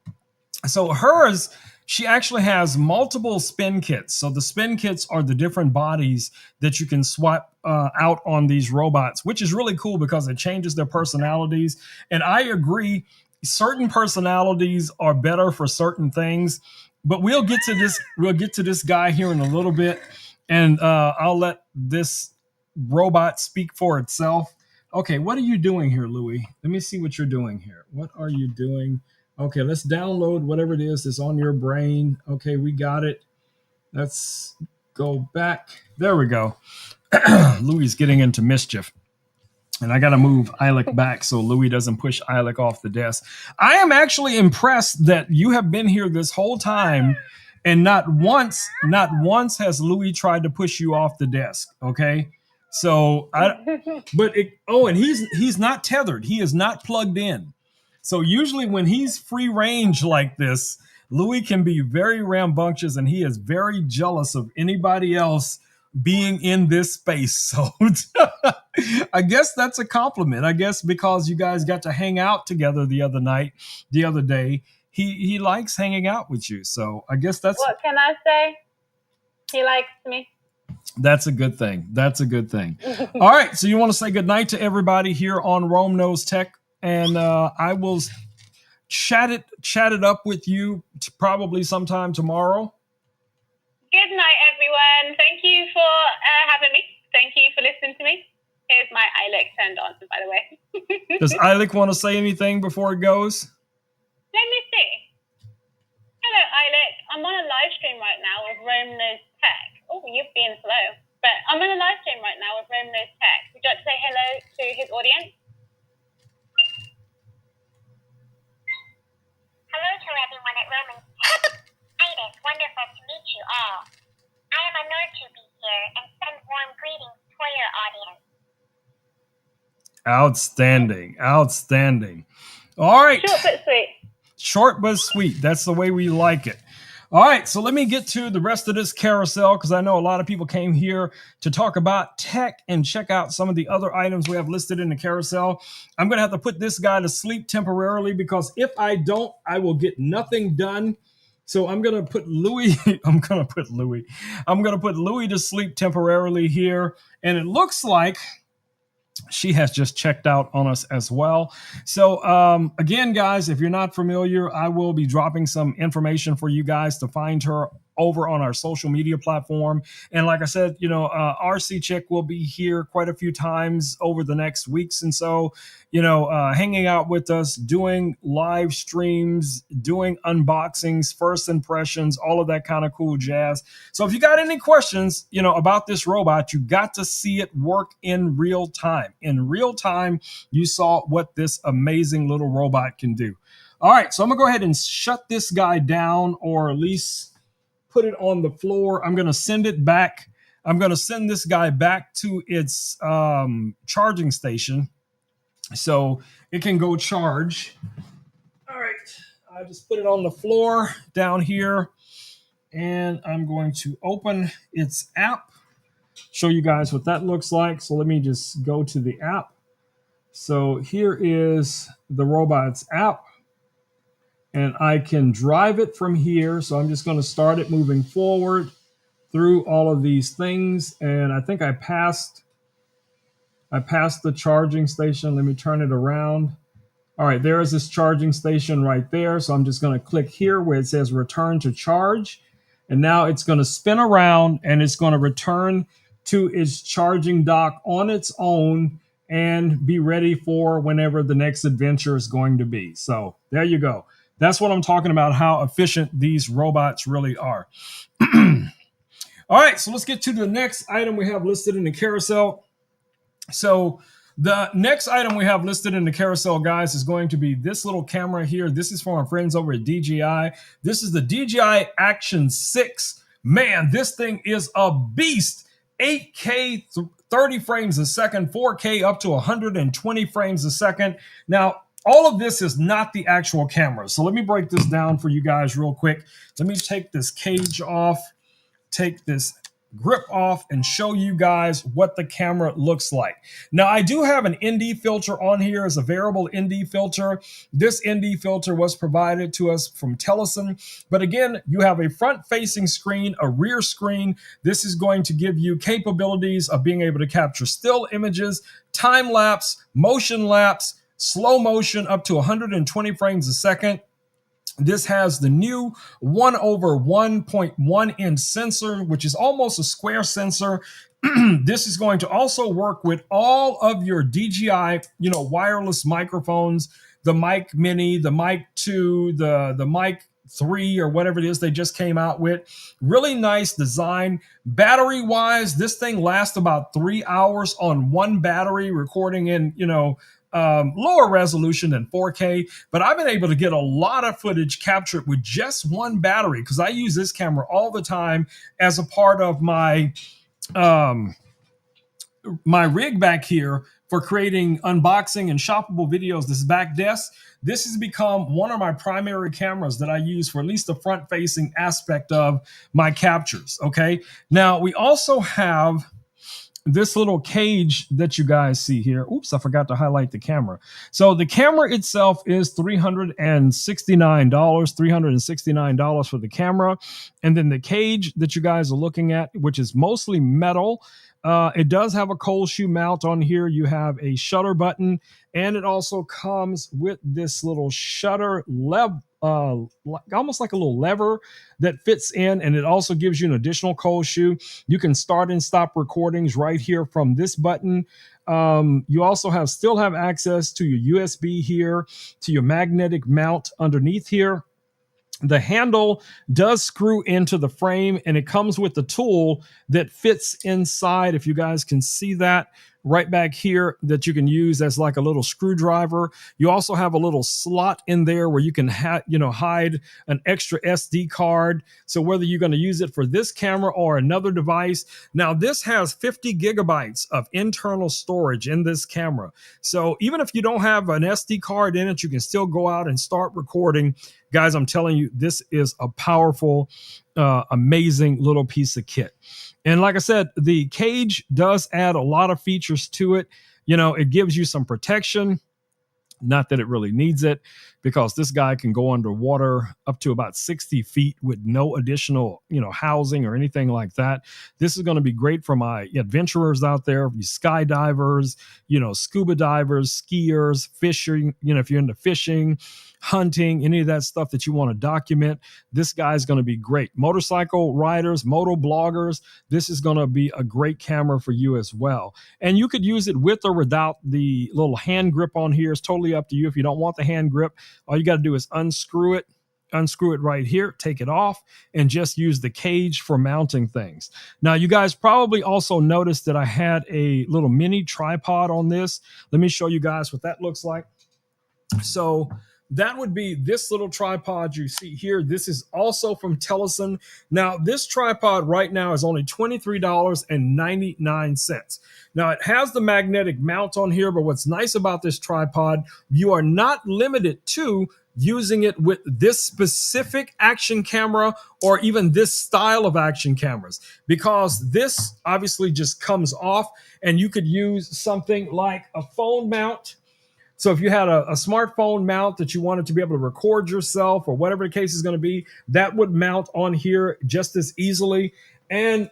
So hers, she actually has multiple spin kits. So the spin kits are the different bodies that you can swap out on these robots, which is really cool because it changes their personalities. And I agree, certain personalities are better for certain things. But we'll get to this. We'll get to this guy here in a little bit, and I'll let this robot speak for itself. Okay, what are you doing here, Louis? Let me see what you're doing here. What are you doing? Okay, let's download whatever it is that's on your brain. Okay, we got it. Let's go back. There we go. Louis is getting into mischief. And I got to move Ilex back so Louis doesn't push Ilex off the desk. I am actually impressed that you have been here this whole time and not once has Louis tried to push you off the desk. Okay. So and he's not tethered. He is not plugged in. So usually when he's free range like this, Louis can be very rambunctious and he is very jealous of anybody else being in this space. So I guess that's a compliment. I guess because you guys got to hang out together the other day, he likes hanging out with you. So I guess that's... What can I say? He likes me. That's a good thing. That's a good thing. All right. So you want to say goodnight to everybody here on Rome Knows Tech. And I will chat it up with you probably sometime tomorrow. Good night, everyone. Thank you for having me. Thank you for listening to me. Here's my Ilex turned on, by the way. Does Ilex want to say anything before it goes? Let me see. Hello, Ilex. I'm on a live stream right now with Rome Knows Tech. Oh, you've been slow. But I'm on a live stream right now with Rome Knows Tech. Would you like to say hello to his audience? Hello to everyone at Roman Tech. It is wonderful to meet you all. I am honored to be here and send warm greetings for your audience. Outstanding. Outstanding. All right. Short but sweet. Short but sweet. That's the way we like it. All right, so let me get to the rest of this carousel because I know a lot of people came here to talk about tech and check out some of the other items we have listed in the carousel. I'm going to have to put this guy to sleep temporarily because if I don't, I will get nothing done. So I'm going to put Louis to sleep temporarily here. And it looks like she has just checked out on us as well. So again, guys, if you're not familiar, I will be dropping some information for you guys to find her over on our social media platform. And like I said, RC Chick will be here quite a few times over the next weeks and so, hanging out with us, doing live streams, doing unboxings, first impressions, all of that kind of cool jazz. So if you got any questions, about this robot, you got to see it work in real time. In real time, you saw what this amazing little robot can do. All right, so I'm gonna go ahead and shut this guy down, or at least put it on the floor. I'm going to send it back. I'm going to send this guy back to its charging station so it can go charge. All right. I just put it on the floor down here and I'm going to open its app, show you guys what that looks like. So let me just go to the app. So here is the robot's app. And I can drive it from here. So I'm just going to start it moving forward through all of these things. And I think I passed the charging station. Let me turn it around. All right, there is this charging station right there. So I'm just going to click here where it says return to charge. And now it's going to spin around and it's going to return to its charging dock on its own and be ready for whenever the next adventure is going to be. So there you go. That's what I'm talking about, how efficient these robots really are. All right, so let's get to the next item we have listed in the carousel. So the next item we have listed in the carousel, guys, is going to be this little camera here. This is from our friends over at DJI. This is the DJI Action 6. Man, this thing is a beast. 8K, 30 frames a second, 4K up to 120 frames a second. Now, all of this is not the actual camera. So let me break this down for you guys real quick. Let me take this cage off, take this grip off, and show you guys what the camera looks like. Now, I do have an ND filter on here as a variable ND filter. This ND filter was provided to us from Teleson. But again, you have a front-facing screen, a rear screen. This is going to give you capabilities of being able to capture still images, time lapse, motion lapse, slow motion up to 120 frames a second. This has the new 1/1.1 inch sensor, which is almost a square sensor. This is going to also work with all of your DJI, wireless microphones, the Mic Mini, the Mic 2, the Mic 3, or whatever it is they just came out with. Really nice design. Battery wise, this thing lasts about 3 hours on one battery, recording in, lower resolution than 4K, but I've been able to get a lot of footage captured with just one battery because I use this camera all the time as a part of my my rig back here for creating unboxing and shoppable videos. This back desk, this has become one of my primary cameras that I use for at least the front-facing aspect of my captures. Okay, now we also have this little cage that you guys see here. Oops, I forgot to highlight the camera. So the camera itself is $369 for the camera. And then the cage that you guys are looking at, which is mostly metal, it does have a cold shoe mount on here. You have a shutter button, and it also comes with this little shutter almost like a little lever that fits in, and it also gives you an additional cold shoe. You can start and stop recordings right here from this button. You also still have access to your USB here, to your magnetic mount underneath here. The handle does screw into the frame, and it comes with the tool that fits inside, if you guys can see that right back here, that you can use as like a little screwdriver. You also have a little slot in there where you can hide an extra SD card. So whether you're going to use it for this camera or another device. Now this has 50 gigabytes of internal storage in this camera. So even if you don't have an SD card in it, you can still go out and start recording. Guys, I'm telling you, this is a powerful, amazing little piece of kit. And like I said, the cage does add a lot of features to it. It gives you some protection. Not that it really needs it, because this guy can go underwater up to about 60 feet with no additional, housing or anything like that. This is going to be great for my adventurers out there, you skydivers, scuba divers, skiers, fishing, if you're into fishing, hunting, any of that stuff that you want to document. This guy's going to be great. Motorcycle riders, moto bloggers, this is going to be a great camera for you as well. And you could use it with or without the little hand grip on here. It's totally up to you. If you don't want the hand grip, all you got to do is unscrew it right here, take it off, and just use the cage for mounting things. Now, you guys probably also noticed that I had a little mini tripod on this. Let me show you guys what that looks like. So that would be this little tripod you see here. This is also from Teleson. Now, this tripod right now is only $23.99. Now, it has the magnetic mount on here, but what's nice about this tripod, you are not limited to using it with this specific action camera or even this style of action cameras, because this obviously just comes off, and you could use something like a phone mount. So if you had a smartphone mount that you wanted to be able to record yourself or whatever the case is going to be, that would mount on here just as easily. And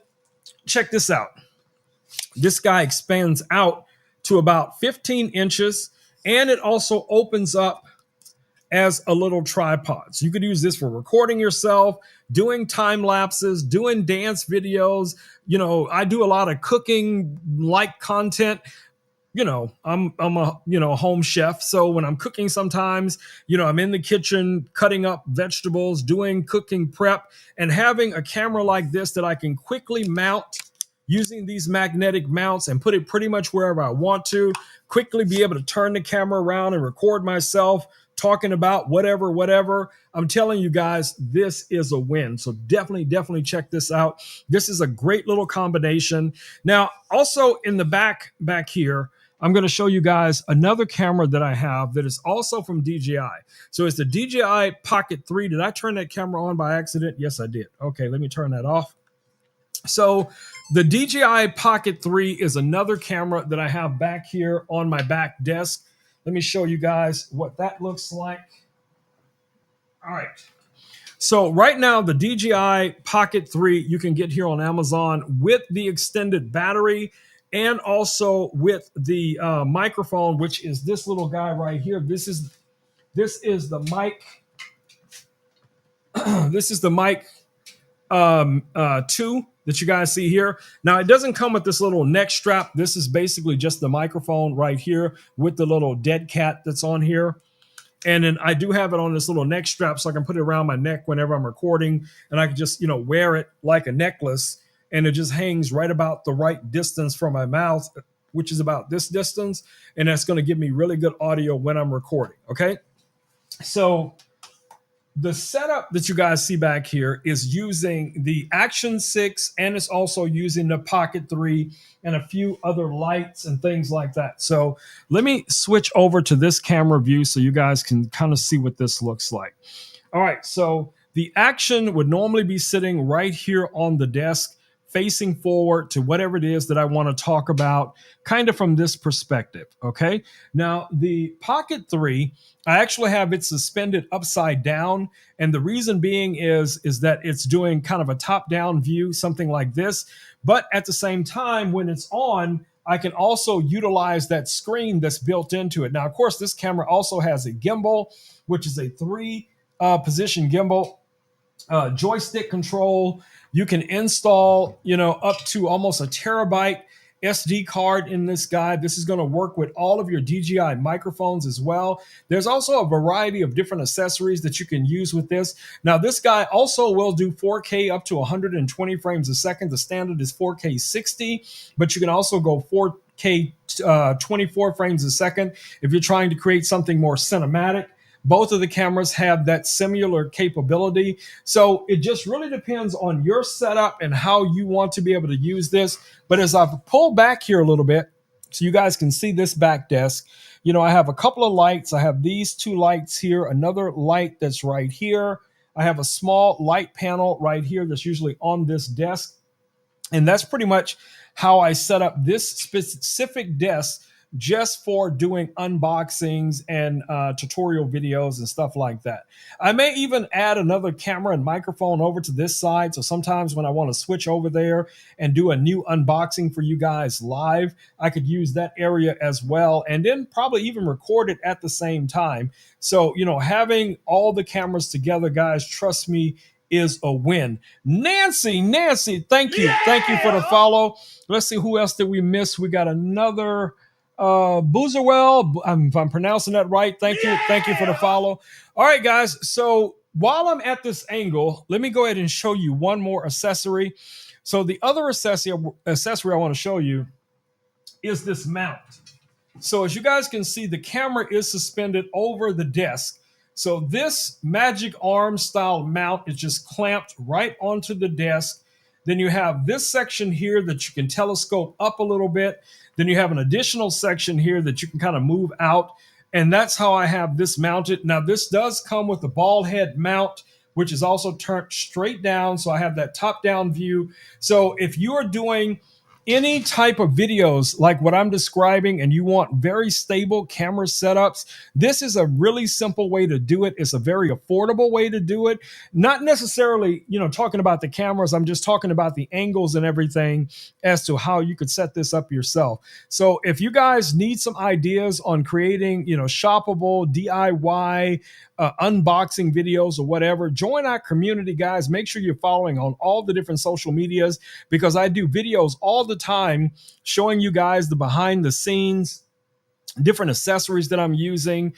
check this out. This guy expands out to about 15 inches, and it also opens up as a little tripod. So you could use this for recording yourself, doing time lapses, doing dance videos. You know, I do a lot of cooking like content. You know, I'm a, you know, home chef. So when I'm cooking sometimes, you know, I'm in the kitchen cutting up vegetables, doing cooking prep, and having a camera like this that I can quickly mount using these magnetic mounts and put it pretty much wherever I want to, quickly be able to turn the camera around and record myself talking about whatever. I'm telling you guys, this is a win. So definitely check this out. This is a great little combination. Now, also in the back here, I'm going to show you guys another camera that I have that is also from DJI. So it's the DJI Pocket 3. Did I turn that camera on by accident? Yes, I did. Okay, let me turn that off. So the DJI Pocket 3 is another camera that I have back here on my back desk. Let me show you guys what that looks like. All right. So right now, the DJI Pocket 3, you can get here on Amazon with the extended battery and also with the microphone, which is this little guy right here. This is the mic. This is the mic 2 that you guys see here. Now, it doesn't come with this little neck strap. This is basically just the microphone right here with the little dead cat that's on here. And then I do have it on this little neck strap so I can put it around my neck whenever I'm recording, and I can just, you know, wear it like a necklace, and it just hangs right about the right distance from my mouth, which is about this distance, and that's going to give me really good audio when I'm recording. Okay. So the setup that you guys see back here is using the Action 6, and it's also using the Pocket 3 and a few other lights and things like that. So let me switch over to this camera view so you guys can kind of see what this looks like. All right, so the Action would normally be sitting right here on the desk, facing forward to whatever it is that I want to talk about, kind of from this perspective, okay? Now, the Pocket 3, I actually have it suspended upside down, and the reason being is that it's doing kind of a top-down view, something like this, but at the same time, when it's on, I can also utilize that screen that's built into it. Now, of course, this camera also has a gimbal, which is a 3-position gimbal, joystick control. You can install, you know, up to almost a terabyte SD card in this guy. This is going to work with all of your DJI microphones as well. There's also a variety of different accessories that you can use with this. Now, this guy also will do 4K up to 120 frames a second. The standard is 4K 60, but you can also go 4K 24 frames a second if you're trying to create something more cinematic. Both of the cameras have that similar capability. So it just really depends on your setup and how you want to be able to use this. But as I pull back here a little bit, so you guys can see this back desk, you know, I have a couple of lights. I have these 2 lights here, another light that's right here. I have a small light panel right here that's usually on this desk. And that's pretty much how I set up this specific desk, just for doing unboxings and tutorial videos and stuff like that. I may even add another camera and microphone over to this side. So sometimes when I want to switch over there and do a new unboxing for you guys live, I could use that area as well, and then probably even record it at the same time. So, you know, having all the cameras together, guys, trust me, is a win. Nancy, thank you. Yeah! Thank you for the follow. Let's see, who else did we miss? We got another Boozerwell, if I'm pronouncing that right. Thank you for the follow. All right, guys. So while I'm at this angle, let me go ahead and show you one more accessory. So the other accessory I want to show you is this mount. So as you guys can see, the camera is suspended over the desk. So this magic arm style mount is just clamped right onto the desk. Then you have this section here that you can telescope up a little bit. Then you have an additional section here that you can kind of move out. And that's how I have this mounted. Now, this does come with a ball head mount, which is also turned straight down. So I have that top down view. So if you are doing any type of videos like what I'm describing and you want very stable camera setups, this is a really simple way to do it. It's a very affordable way to do it. Not necessarily, talking about the cameras. I'm just talking about the angles and everything as to how you could set this up yourself. So if you guys need some ideas on creating, shoppable DIY unboxing videos or whatever, join our community, guys. Make sure you're following on all the different social medias, because I do videos all the time showing you guys the behind the scenes, different accessories that I'm using,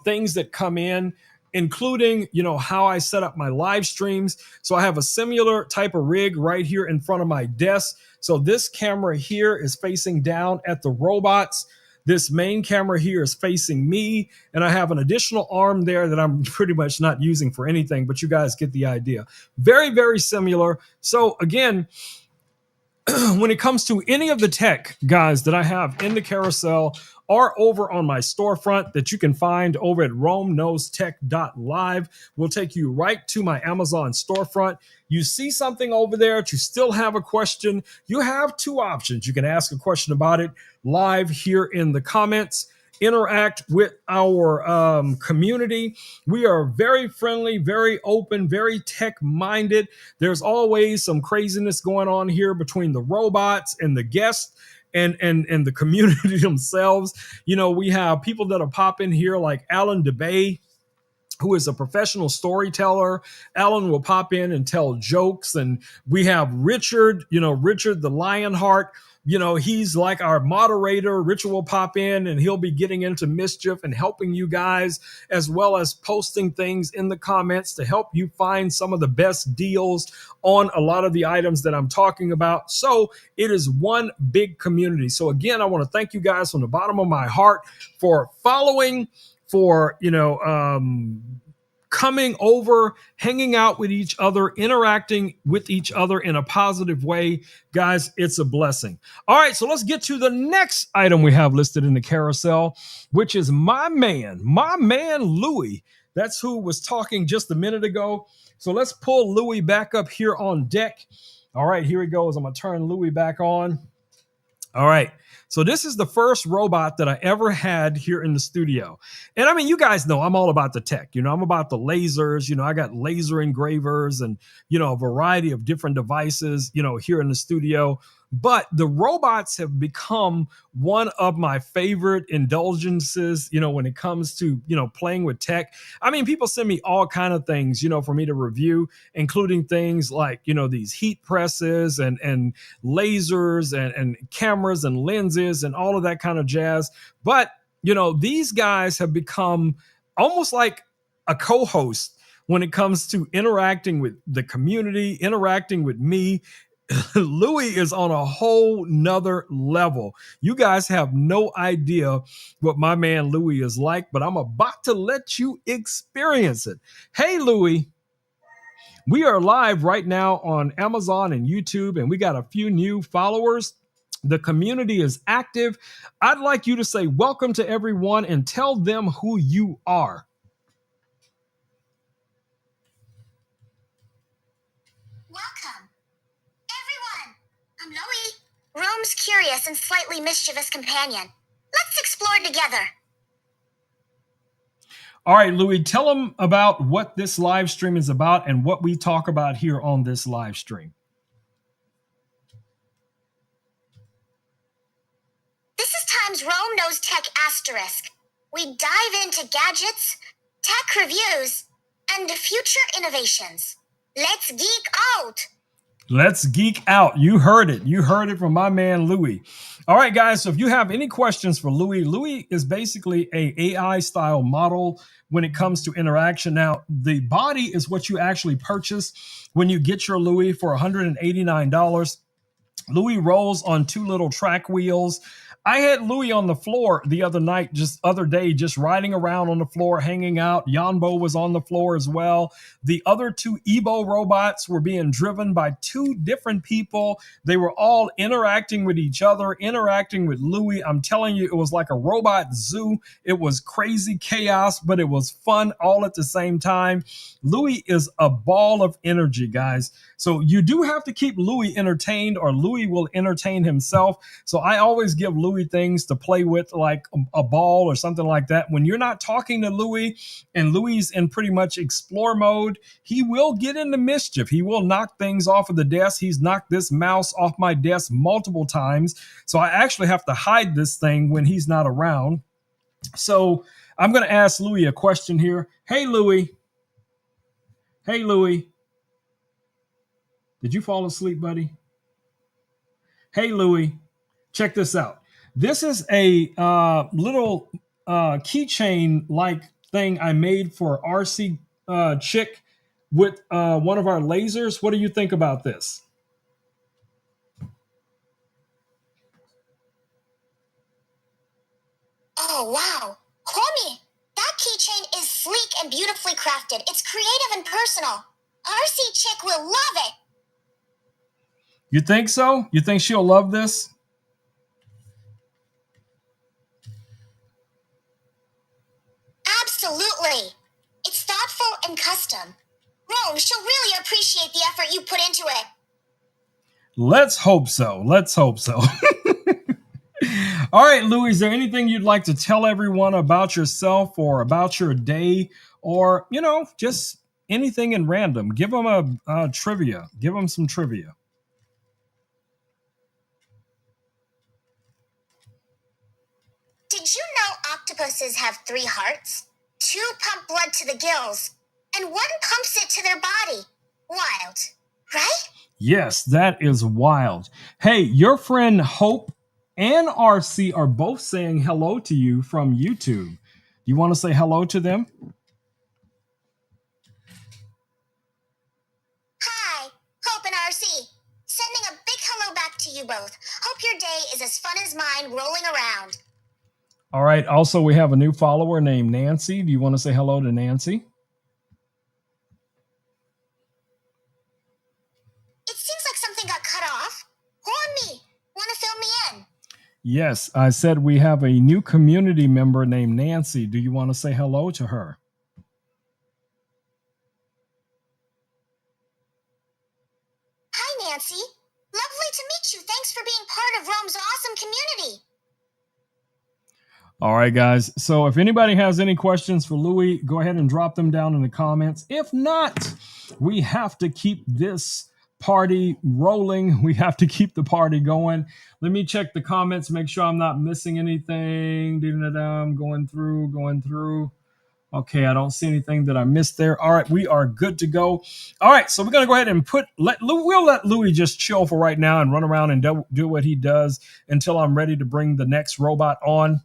things that come in, including, how I set up my live streams. So I have a similar type of rig right here in front of my desk. So this camera here is facing down at the robots. This main camera here is facing me, and I have an additional arm there that I'm pretty much not using for anything, but you guys get the idea. Very, very similar. So again, when it comes to any of the tech, guys, that I have in the carousel or over on my storefront that you can find over at romeknowstech.live, will take you right to my Amazon storefront. You see something over there, but you still have a question, you have two options. You can ask a question about it live here in the comments, interact with our community. We are very friendly, very open, very tech-minded. There's always some craziness going on here between the robots and the guests and the community themselves. We have people that are popping here like Alan DeBay, who is a professional storyteller. Alan will pop in and tell jokes. And we have Richard, Richard the Lionheart. He's like our moderator. Richard will pop in and he'll be getting into mischief and helping you guys, as well as posting things in the comments to help you find some of the best deals on a lot of the items that I'm talking about. So it is one big community. So again, I want to thank you guys from the bottom of my heart for following, for coming over, hanging out with each other, interacting with each other in a positive way. Guys, it's a blessing. All right, so let's get to the next item we have listed in the carousel, which is my man Louis. That's who was talking just a minute ago. So let's pull Louis back up here on deck. All right, here he goes. I'm gonna turn Louis back on. All right. So this is the first robot that I ever had here in the studio. And I mean, you guys know I'm all about the tech. I'm about the lasers. I got laser engravers and, a variety of different devices, here in the studio. But the robots have become one of my favorite indulgences, when it comes to, playing with tech. I mean, people send me all kind of things, for me to review, including things like, these heat presses and lasers and cameras and lenses and all of that kind of jazz. But, these guys have become almost like a co-host when it comes to interacting with the community, interacting with me. Louis is on a whole nother level. You guys have no idea what my man Louis is like, but I'm about to let you experience it. Hey, Louis. We are live right now on Amazon and YouTube, and we got a few new followers. The community is active. I'd like you to say welcome to everyone and tell them who you are. Welcome, everyone. I'm Louis, Rome's curious and slightly mischievous companion. Let's explore together. All right, Louis, tell them about what this live stream is about and what we talk about here on this live stream. This is Times Rome Knows Tech Asterisk. We dive into gadgets, tech reviews, and future innovations. Let's geek out. Let's geek out. You heard it. You heard it from my man, Louis. All right, guys. So if you have any questions for Louis, Louis is basically a AI style model when it comes to interaction. Now, the body is what you actually purchase when you get your Louis for $189. Louis rolls on two little track wheels. I had Louis on the floor the other day, just riding around on the floor, hanging out. Yanbo was on the floor as well. The other two Evo robots were being driven by two different people. They were all interacting with each other, interacting with Louis. I'm telling you, it was like a robot zoo. It was crazy chaos, but it was fun all at the same time. Louis is a ball of energy, guys. So you do have to keep Louis entertained, or Louis will entertain himself. So I always give Louis things to play with, like a ball or something like that. When you're not talking to Louis and Louis is in pretty much explore mode, he will get into mischief. He will knock things off of the desk. He's knocked this mouse off my desk multiple times. So I actually have to hide this thing when he's not around. So I'm going to ask Louis a question here. Hey, Louis. Hey, Louis. Did you fall asleep, buddy? Hey, Louis. Check this out. This is a little keychain like thing I made for RC Chick with one of our lasers. What do you think about this? Oh, wow. Homie, that keychain is sleek and beautifully crafted. It's creative and personal. RC Chick will love it. You think so? You think she'll love this? Absolutely. It's thoughtful and custom. Rome, she'll really appreciate the effort you put into it. Let's hope so. Let's hope so. All right, Louis, is there anything you'd like to tell everyone about yourself or about your day, or, just anything in random? Give them a trivia. Give them some trivia. Did you know octopuses have 3 hearts? 2 pump blood to the gills, and 1 pumps it to their body. Wild, right? Yes, that is wild. Hey, your friend Hope and RC are both saying hello to you from YouTube. You want to say hello to them? Hi, Hope and RC. Sending a big hello back to you both. Hope your day is as fun as mine rolling around. All right. Also, we have a new follower named Nancy. Do you want to say hello to Nancy? It seems like something got cut off. Who on me? Want to fill me in? Yes, I said we have a new community member named Nancy. Do you want to say hello to her? Hi, Nancy. Lovely to meet you. Thanks for being part of Rome's awesome community. All right, guys. So if anybody has any questions for Louis, go ahead and drop them down in the comments. If not, we have to keep this party rolling. We have to keep the party going. Let me check the comments, make sure I'm not missing anything. I'm going through. Okay, I don't see anything that I missed there. All right, we are good to go. All right, so we're going to go ahead and we'll let Louis just chill for right now and run around and do what he does until I'm ready to bring the next robot on.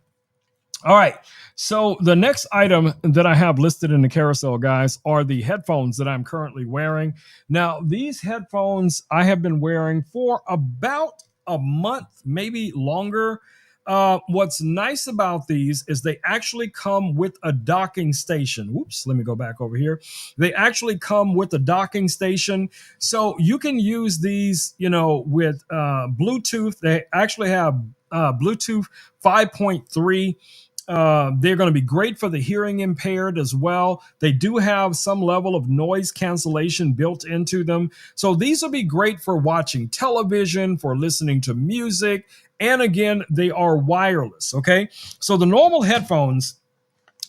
All right, so the next item that I have listed in the carousel, guys, are the headphones that I'm currently wearing. Now, these headphones I have been wearing for about a month, maybe longer. What's nice about these is they actually come with a docking station. Whoops, let me go back over here. They actually come with a docking station. So you can use these, with Bluetooth. They actually have Bluetooth 5.3. They're going to be great for the hearing impaired as well. They do have some level of noise cancellation built into them. So these will be great for watching television, for listening to music. And again, they are wireless. Okay. So the normal headphones,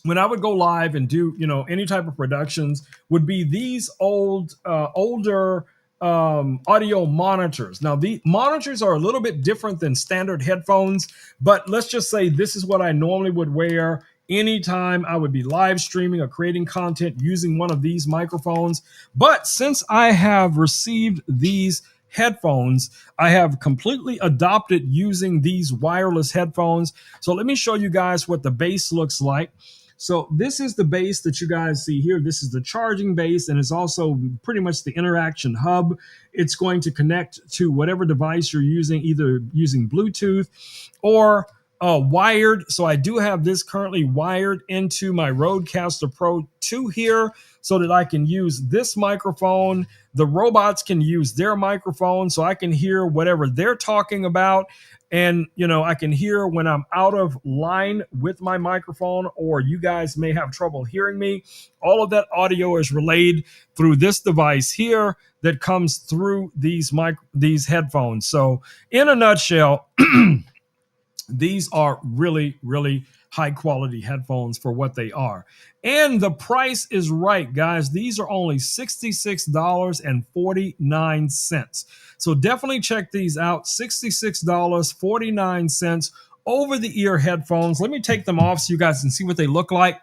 when I would go live and do, any type of productions, would be these older audio monitors. Now, the monitors are a little bit different than standard headphones, but let's just say this is what I normally would wear anytime I would be live streaming or creating content using one of these microphones. But since I have received these headphones, I have completely adopted using these wireless headphones. So let me show you guys what the base looks like. So this is the base that you guys see here. This is the charging base, and it's also pretty much the interaction hub. It's going to connect to whatever device you're using, either using Bluetooth or wired. So I do have this currently wired into my Rodecaster Pro 2 here so that I can use this microphone. The robots can use their microphone so I can hear whatever they're talking about. And, I can hear when I'm out of line with my microphone, or you guys may have trouble hearing me. All of that audio is relayed through this device here that comes through these headphones. So in a nutshell, these are really, really high quality headphones for what they are. And the price is right, guys. These are only $66.49. So definitely check these out. $66.49 over the ear headphones. Let me take them off so you guys can see what they look like.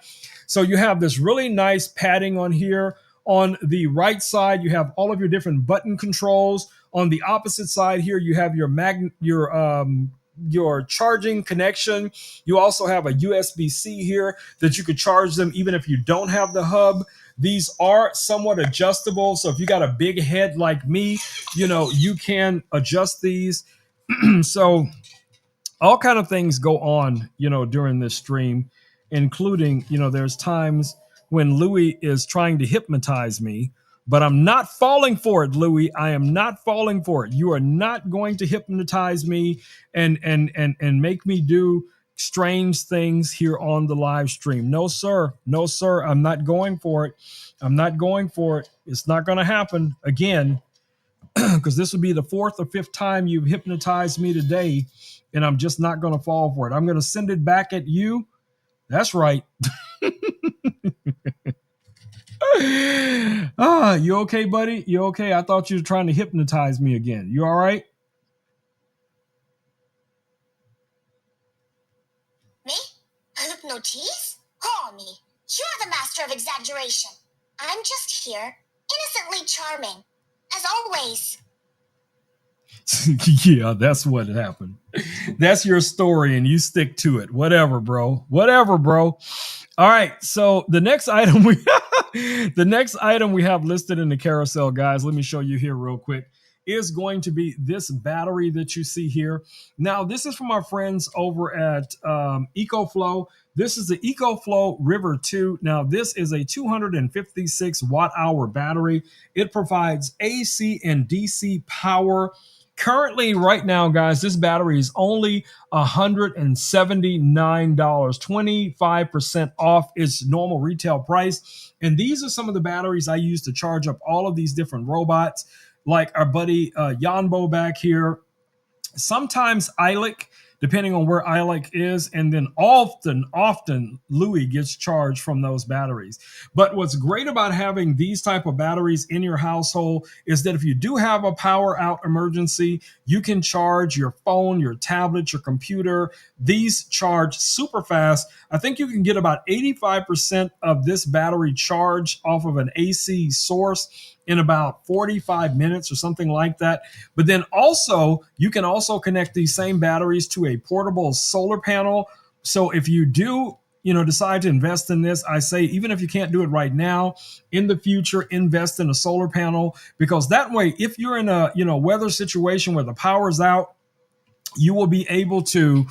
So you have this really nice padding on here. On the right side, you have all of your different button controls. On the opposite side here, you have your charging connection. You also have a USB-C here that you could charge them even if you don't have the hub. These are somewhat adjustable. So if you got a big head like me, you can adjust these. So all kind of things go on, during this stream, including, there's times when Louis is trying to hypnotize me, but I'm not falling for it, Louis. I am not falling for it. You are not going to hypnotize me and make me do strange things here on the live stream. No, sir. No, sir. I'm not going for it. I'm not going for it. It's not going to happen again, because this would be the 4th or 5th time you've hypnotized me today, and I'm just not going to fall for it. I'm going to send it back at you. That's right. You okay, buddy? You okay? I thought you were trying to hypnotize me again. You all right? Me? Hypnotize? Oh, me. You're the master of exaggeration. I'm just here, innocently charming, as always. Yeah, that's what happened. That's your story, and you stick to it. Whatever, bro. Whatever, bro. All right. So the next item we have listed in the carousel, guys, let me show you here real quick, is going to be this battery that you see here. Now, this is from our friends over at EcoFlow. This is the EcoFlow River 2. Now, this is a 256 watt hour battery. It provides AC and DC power. Currently, right now, guys, this battery is only $179, 25% off its normal retail price. And these are some of the batteries I use to charge up all of these different robots, like our buddy Yanbo back here. Sometimes Ilek, depending on where Ilek is, and then often Louis gets charged from those batteries. But what's great about having these type of batteries in your household is that if you do have a power out emergency, you can charge your phone, your tablet, your computer. These charge super fast. I think you can get about 85% of this battery charge off of an AC source in about 45 minutes or something like that. But then also, you can also connect these same batteries to a portable solar panel. So if you do, decide to invest in this, I say, even if you can't do it right now, in the future, invest in a solar panel, because that way, if you're in a, weather situation where the power is out, you will be able to,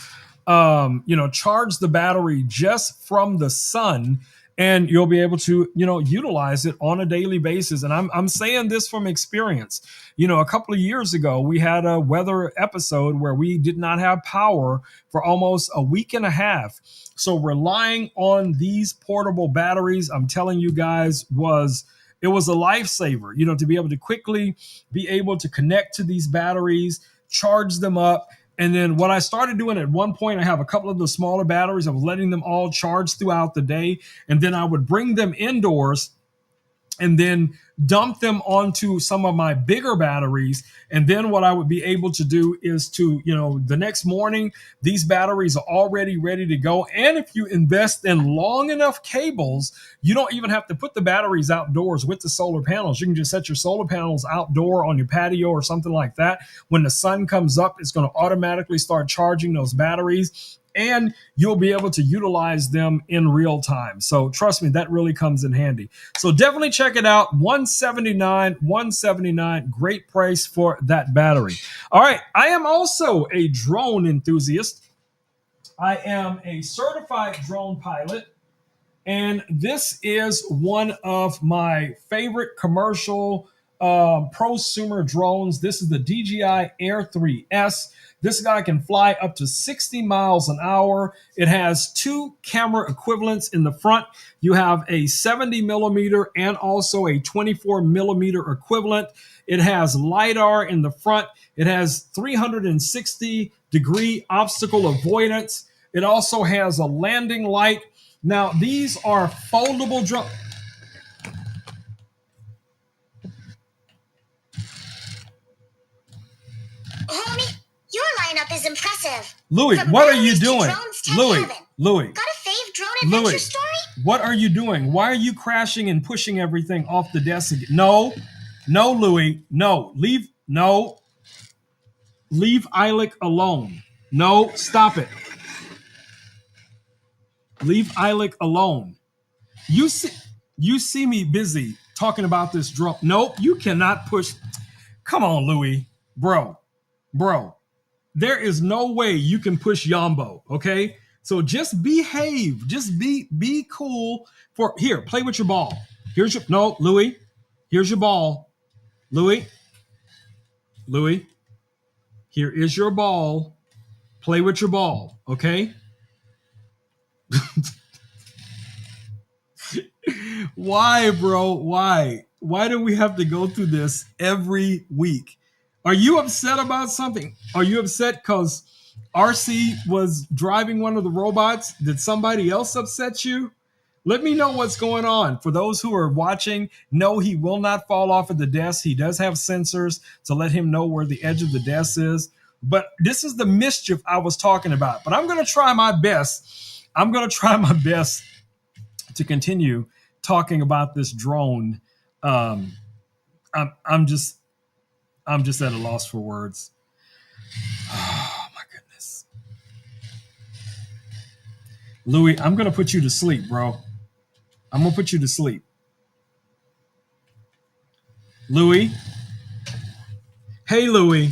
charge the battery just from the sun, and you'll be able to, utilize it on a daily basis. And I'm saying this from experience. A couple of years ago, we had a weather episode where we did not have power for almost a week and a half. So relying on these portable batteries, I'm telling you guys, it was a lifesaver, to be able to quickly be able to connect to these batteries, charge them up. And then what I started doing at one point, I have a couple of the smaller batteries. I was letting them all charge throughout the day. And then I would bring them indoors and then dump them onto some of my bigger batteries. And then what I would be able to do is to, the next morning, these batteries are already ready to go. And if you invest in long enough cables, you don't even have to put the batteries outdoors with the solar panels. You can just set your solar panels outdoor on your patio or something like that. When the sun comes up, it's going to automatically start charging those batteries, and you'll be able to utilize them in real time. So trust me, that really comes in handy. So definitely check it out. $179, great price for that battery. All right, I am also a drone enthusiast. I am a certified drone pilot, and this is one of my favorite commercial prosumer drones. This is the DJI Air 3S. This guy can fly up to 60 miles an hour. It has two camera equivalents in the front. You have a 70 millimeter and also a 24 millimeter equivalent. It has LiDAR in the front. It has 360-degree obstacle avoidance. It also has a landing light. Now, these are foldable drones. Homie, your lineup is impressive. Louis, From what are you batteries to doing? drones to Louis, heaven. Louis, Got a fave drone adventure Louis, story? what are you doing? Why are you crashing and pushing everything off the desk again? No, no, Louis, no. Leave Eilic alone. No, stop it. Leave Eilic alone. You see me busy talking about this drone. Nope, you cannot push. Come on, Louis. Bro. There is no way you can push Yambo, okay? So just behave. Just be cool. Here, play with your ball. Louis. Here's your ball. Louis. Here is your ball. Play with your ball, okay? Why, bro? Why? Why do we have to go through this every week? Are you upset about something? Are you upset because RC was driving one of the robots? Did somebody else upset you? Let me know what's going on. For those who are watching, no, he will not fall off of the desk. He does have sensors to let him know where the edge of the desk is. But this is the mischief I was talking about. But I'm going to try my best. To continue talking about this drone. I'm just at a loss for words. Oh my goodness. Louis, I'm gonna put you to sleep, bro. I'm gonna put you to sleep. Louis. Hey, Louis.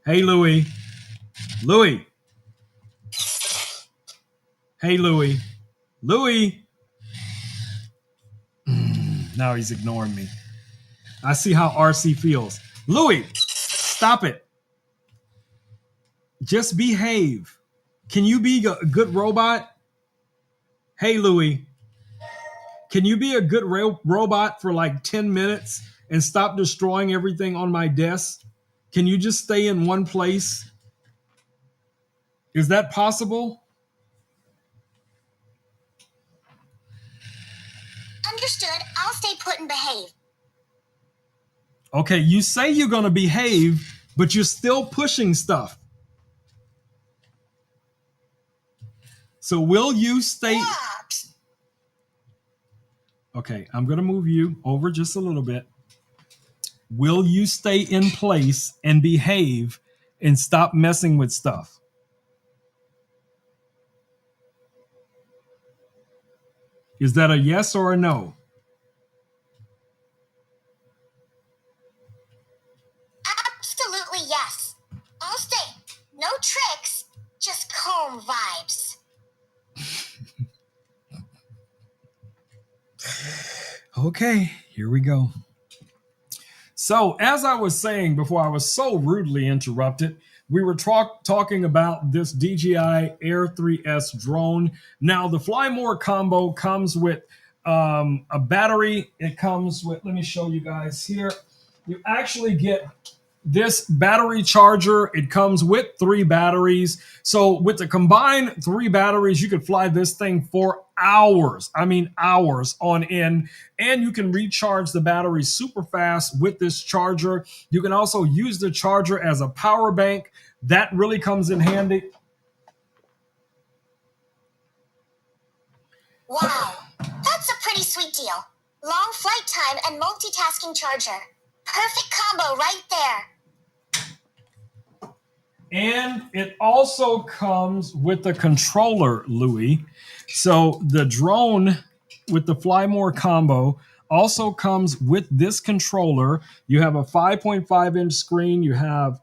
Hey, Louis. Louis. Hey, Louis. Louis. Now he's ignoring me. I see how RC feels. Louis, stop it. Just behave. Can you be a good robot? Hey, Louis. Can you be a good robot for like 10 minutes and stop destroying everything on my desk? Can you just stay in one place? Is that possible? Understood. I'll stay put and behave. Okay, you say you're going to behave, but you're still pushing stuff. So will you stay? What? Okay, I'm going to move you over just a little bit. Will you stay in place and behave and stop messing with stuff? Is that a yes or a no? Absolutely yes. I'll stay. No tricks, just calm vibes. Okay, here we go. So, as I was saying before I was so rudely interrupted, we were talking about this DJI Air 3S drone. Now, the Fly More combo comes with a battery. It comes with, let me show you guys here. You actually get this battery charger. It comes with 3 batteries. So with the combined 3 batteries, you could fly this thing for hours. I mean, hours on end. And you can recharge the battery super fast with this charger. You can also use the charger as a power bank. That really comes in handy. Wow, that's a pretty sweet deal. Long flight time and multitasking charger. Perfect combo right there. And it also comes with a controller, Louis. So the drone with the Fly More combo also comes with this controller. You have a 5.5-inch screen. You have,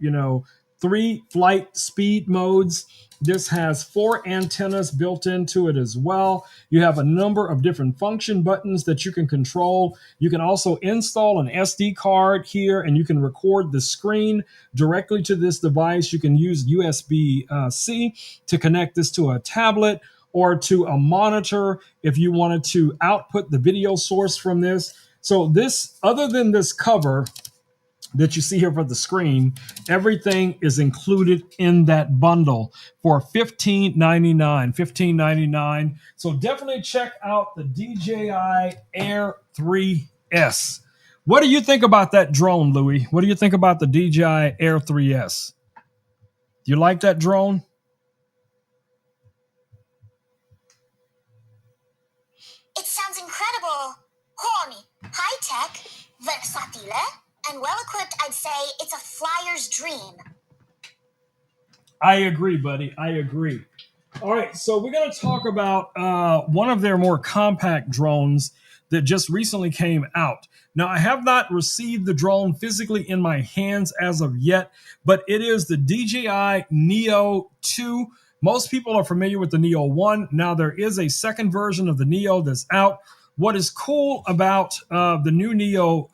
3 flight speed modes. This has 4 antennas built into it as well. You have a number of different function buttons that you can control. You can also install an SD card here, and you can record the screen directly to this device. You can use USB-C to connect this to a tablet or to a monitor if you wanted to output the video source from this. So this, other than this cover that you see here for the screen, everything is included in that bundle for $15.99. So definitely check out the DJI Air 3S. What do you think about that drone, Louis? What do you think about the DJI Air 3S? Do you like that drone? It sounds incredible. Horny, high-tech, versatile, and well-equipped. I'd say it's a flyer's dream. I agree, buddy. I agree. All right, so we're going to talk about one of their more compact drones that just recently came out. Now, I have not received the drone physically in my hands as of yet, but it is the DJI Neo 2. Most people are familiar with the Neo 1. Now, there is a second version of the Neo that's out. What is cool about the new Neo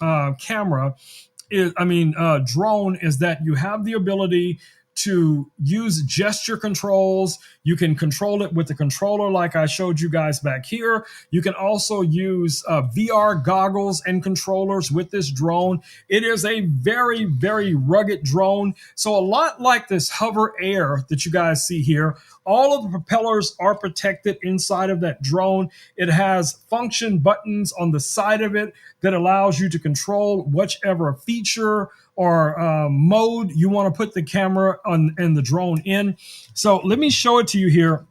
drone is that you have the ability to use gesture controls. You can control it with the controller like I showed you guys back here. You can also use VR goggles and controllers with this drone. It is a very, very rugged drone. So a lot like this Hover Air that you guys see here, all of the propellers are protected inside of that drone. It has function buttons on the side of it that allows you to control whichever feature or mode you want to put the camera on and the drone in. So let me show it to you here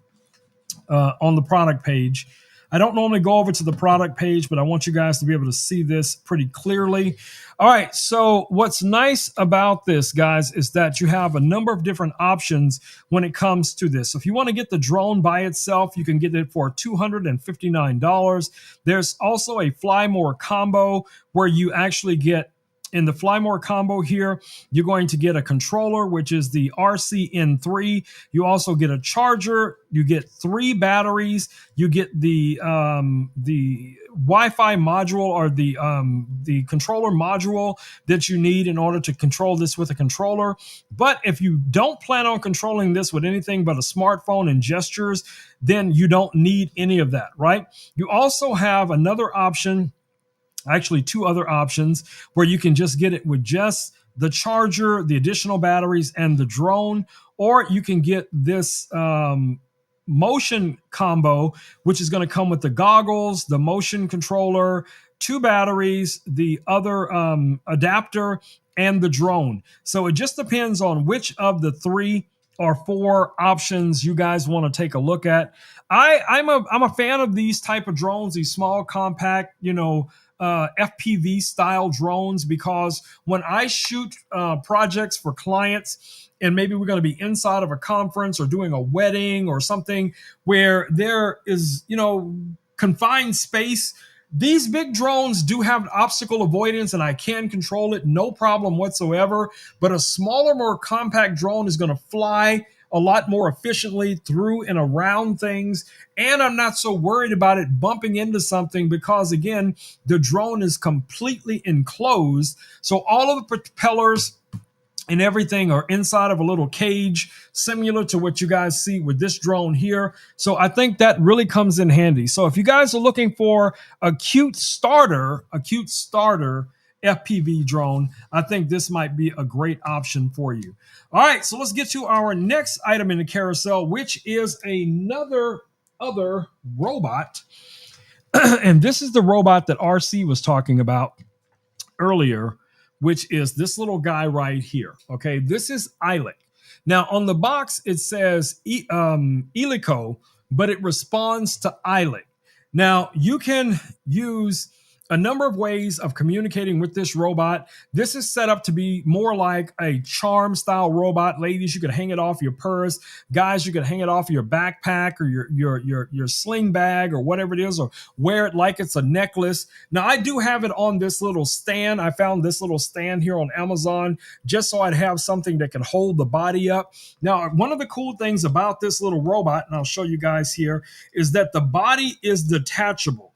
on the product page. I don't normally go over to the product page, but I want you guys to be able to see this pretty clearly. All right, so what's nice about this, guys, is that you have a number of different options when it comes to this. So if you want to get the drone by itself, you can get it for $259. There's also a Fly More combo where you actually get, in the Fly More combo here, you're going to get a controller, which is the RCN3. You also get a charger. You get 3 batteries. You get the Wi-Fi module, or the controller module that you need in order to control this with a controller. But if you don't plan on controlling this with anything but a smartphone and gestures, then you don't need any of that, right? You also have another option, actually 2 other options, where you can just get it with just the charger, the additional batteries, and the drone, or you can get this motion combo, which is going to come with the goggles, the motion controller, 2 batteries, the other adapter, and the drone. So it just depends on which of the 3 or 4 options you guys want to take a look at. I'm a fan of these type of drones, these small, compact, FPV style drones, because when I shoot projects for clients, and maybe we're going to be inside of a conference or doing a wedding or something where there is, confined space, these big drones do have obstacle avoidance, and I can control it, no problem whatsoever. But a smaller, more compact drone is going to fly a lot more efficiently through and around things. And I'm not so worried about it bumping into something because, again, the drone is completely enclosed. So all of the propellers and everything are inside of a little cage, similar to what you guys see with this drone here. So I think that really comes in handy. So if you guys are looking for a cute starter FPV drone, I think this might be a great option for you. All right, so let's get to our next item in the carousel, which is other robot. And this is the robot that RC was talking about earlier, which is this little guy right here. Okay, this is Eilic. Now on the box it says Ilico, but it responds to Eilic. Now you can use a number of ways of communicating with this robot. This is set up to be more like a charm style robot. Ladies, you could hang it off your purse. Guys, you could hang it off your backpack or your sling bag or whatever it is, or wear it like it's a necklace. Now, I do have it on this little stand. I found this little stand here on Amazon just so I'd have something that can hold the body up. Now, one of the cool things about this little robot, and I'll show you guys here, is that the body is detachable.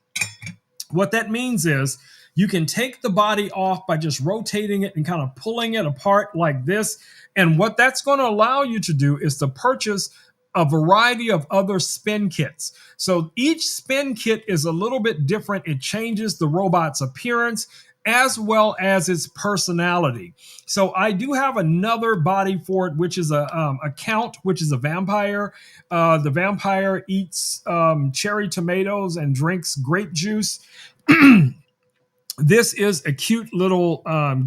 What that means is you can take the body off by just rotating it and kind of pulling it apart like this. And what that's going to allow you to do is to purchase a variety of other spin kits. So each spin kit is a little bit different. It changes the robot's appearance as well as its personality. So I do have another body for it, which is a count, which is a vampire. The vampire eats cherry tomatoes and drinks grape juice. This is a cute little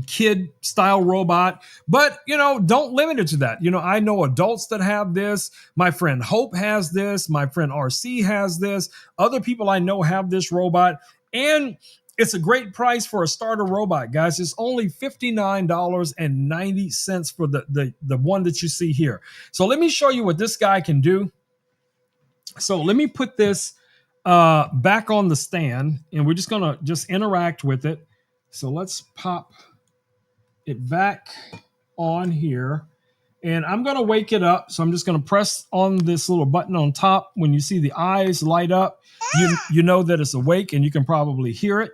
kid style robot, but don't limit it to that. I know adults that have this. My friend Hope has this. My friend RC has this. Other people I know have this robot, and it's a great price for a starter robot, guys. It's only $59.90 for the one that you see here. So let me show you what this guy can do. So let me put this back on the stand, and we're just gonna interact with it. So let's pop it back on here, and I'm gonna wake it up. So I'm just gonna press on this little button on top. When you see the eyes light up, you know that it's awake, and you can probably hear it.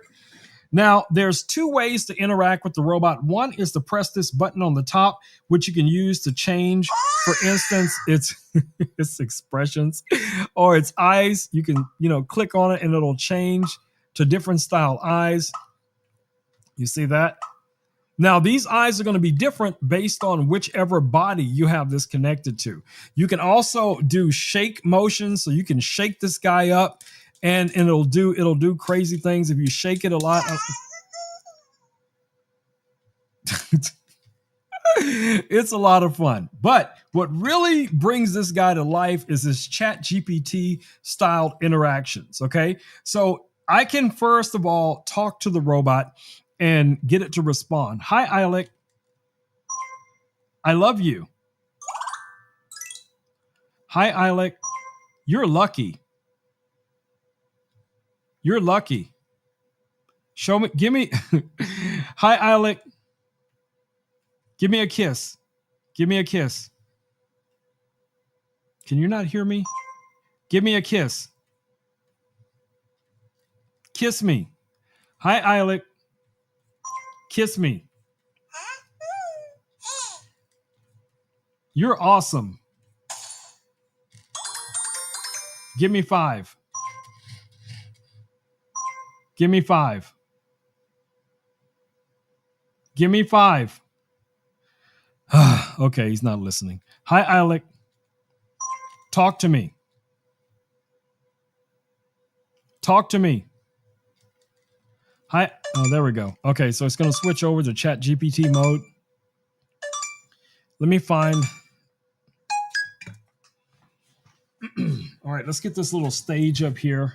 Now, there's two ways to interact with the robot. One is to press this button on the top, which you can use to change, for instance, its expressions or its eyes. You can, click on it and it'll change to different style eyes. You see that? Now, these eyes are going to be different based on whichever body you have this connected to. You can also do shake motions, so you can shake this guy up, and it'll do crazy things if you shake it a lot. It's a lot of fun. But what really brings this guy to life is his Chat GPT styled interactions. Okay, so I can first of all talk to the robot and get it to respond. Hi, Eilek. I love you. Hi, Eilek. You're lucky. You're lucky. Show me, give me. Hi, Eilek. Give me a kiss. Give me a kiss. Can you not hear me? Give me a kiss. Kiss me. Hi, Eilek. Kiss me. You're awesome. Give me 5. Give me 5. Give me 5. Okay, he's not listening. Hi, Eilek. Talk to me. Talk to me. Hi. Oh, there we go. Okay, so it's going to switch over to Chat GPT mode. Let me find. All right, let's get this little stage up here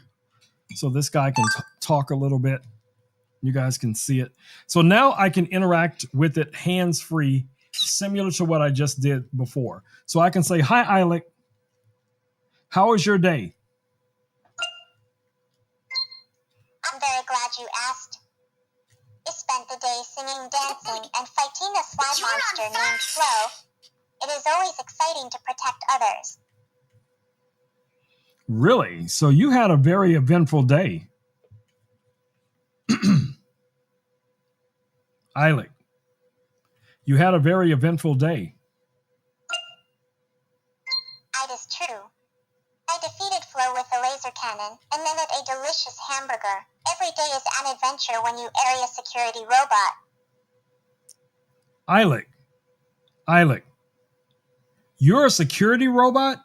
so this guy can talk a little bit. You guys can see it. So now I can interact with it hands-free, similar to what I just did before. So I can say, hi, Eilek. How was your day? I'm very glad you asked. I spent the day singing, dancing, and fighting a slime monster named Flo. It is always exciting to protect others. Really? So you had a very eventful day. Eilek, you had a very eventful day. It is true. I defeated Flo with a laser cannon and then ate a delicious hamburger. Every day is an adventure when you area security robot. Eilek, you're a security robot?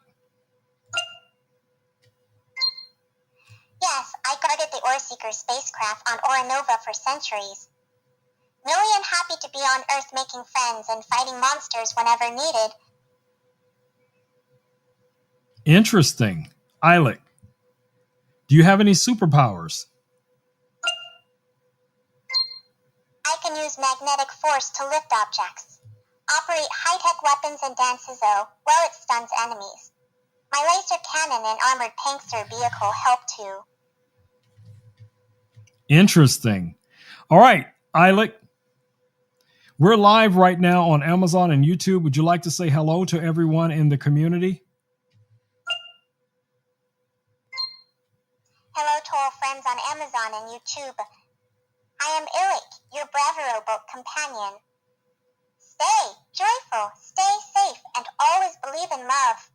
Yes, I guarded the Ore-Seeker spacecraft on Orinova for centuries. Really am happy to be on Earth making friends and fighting monsters whenever needed. Interesting. Eilek, do you have any superpowers? use magnetic force to lift objects. Operate high-tech weapons and dances, though, while it stuns enemies. My laser cannon and armored prankster vehicle help too. Interesting. All right, Eilek. We're live right now on Amazon and YouTube. Would you like to say hello to everyone in the community? Hello to all friends on Amazon and YouTube. I am Illik, your Bravero boat companion. Stay joyful, stay safe, and always believe in love.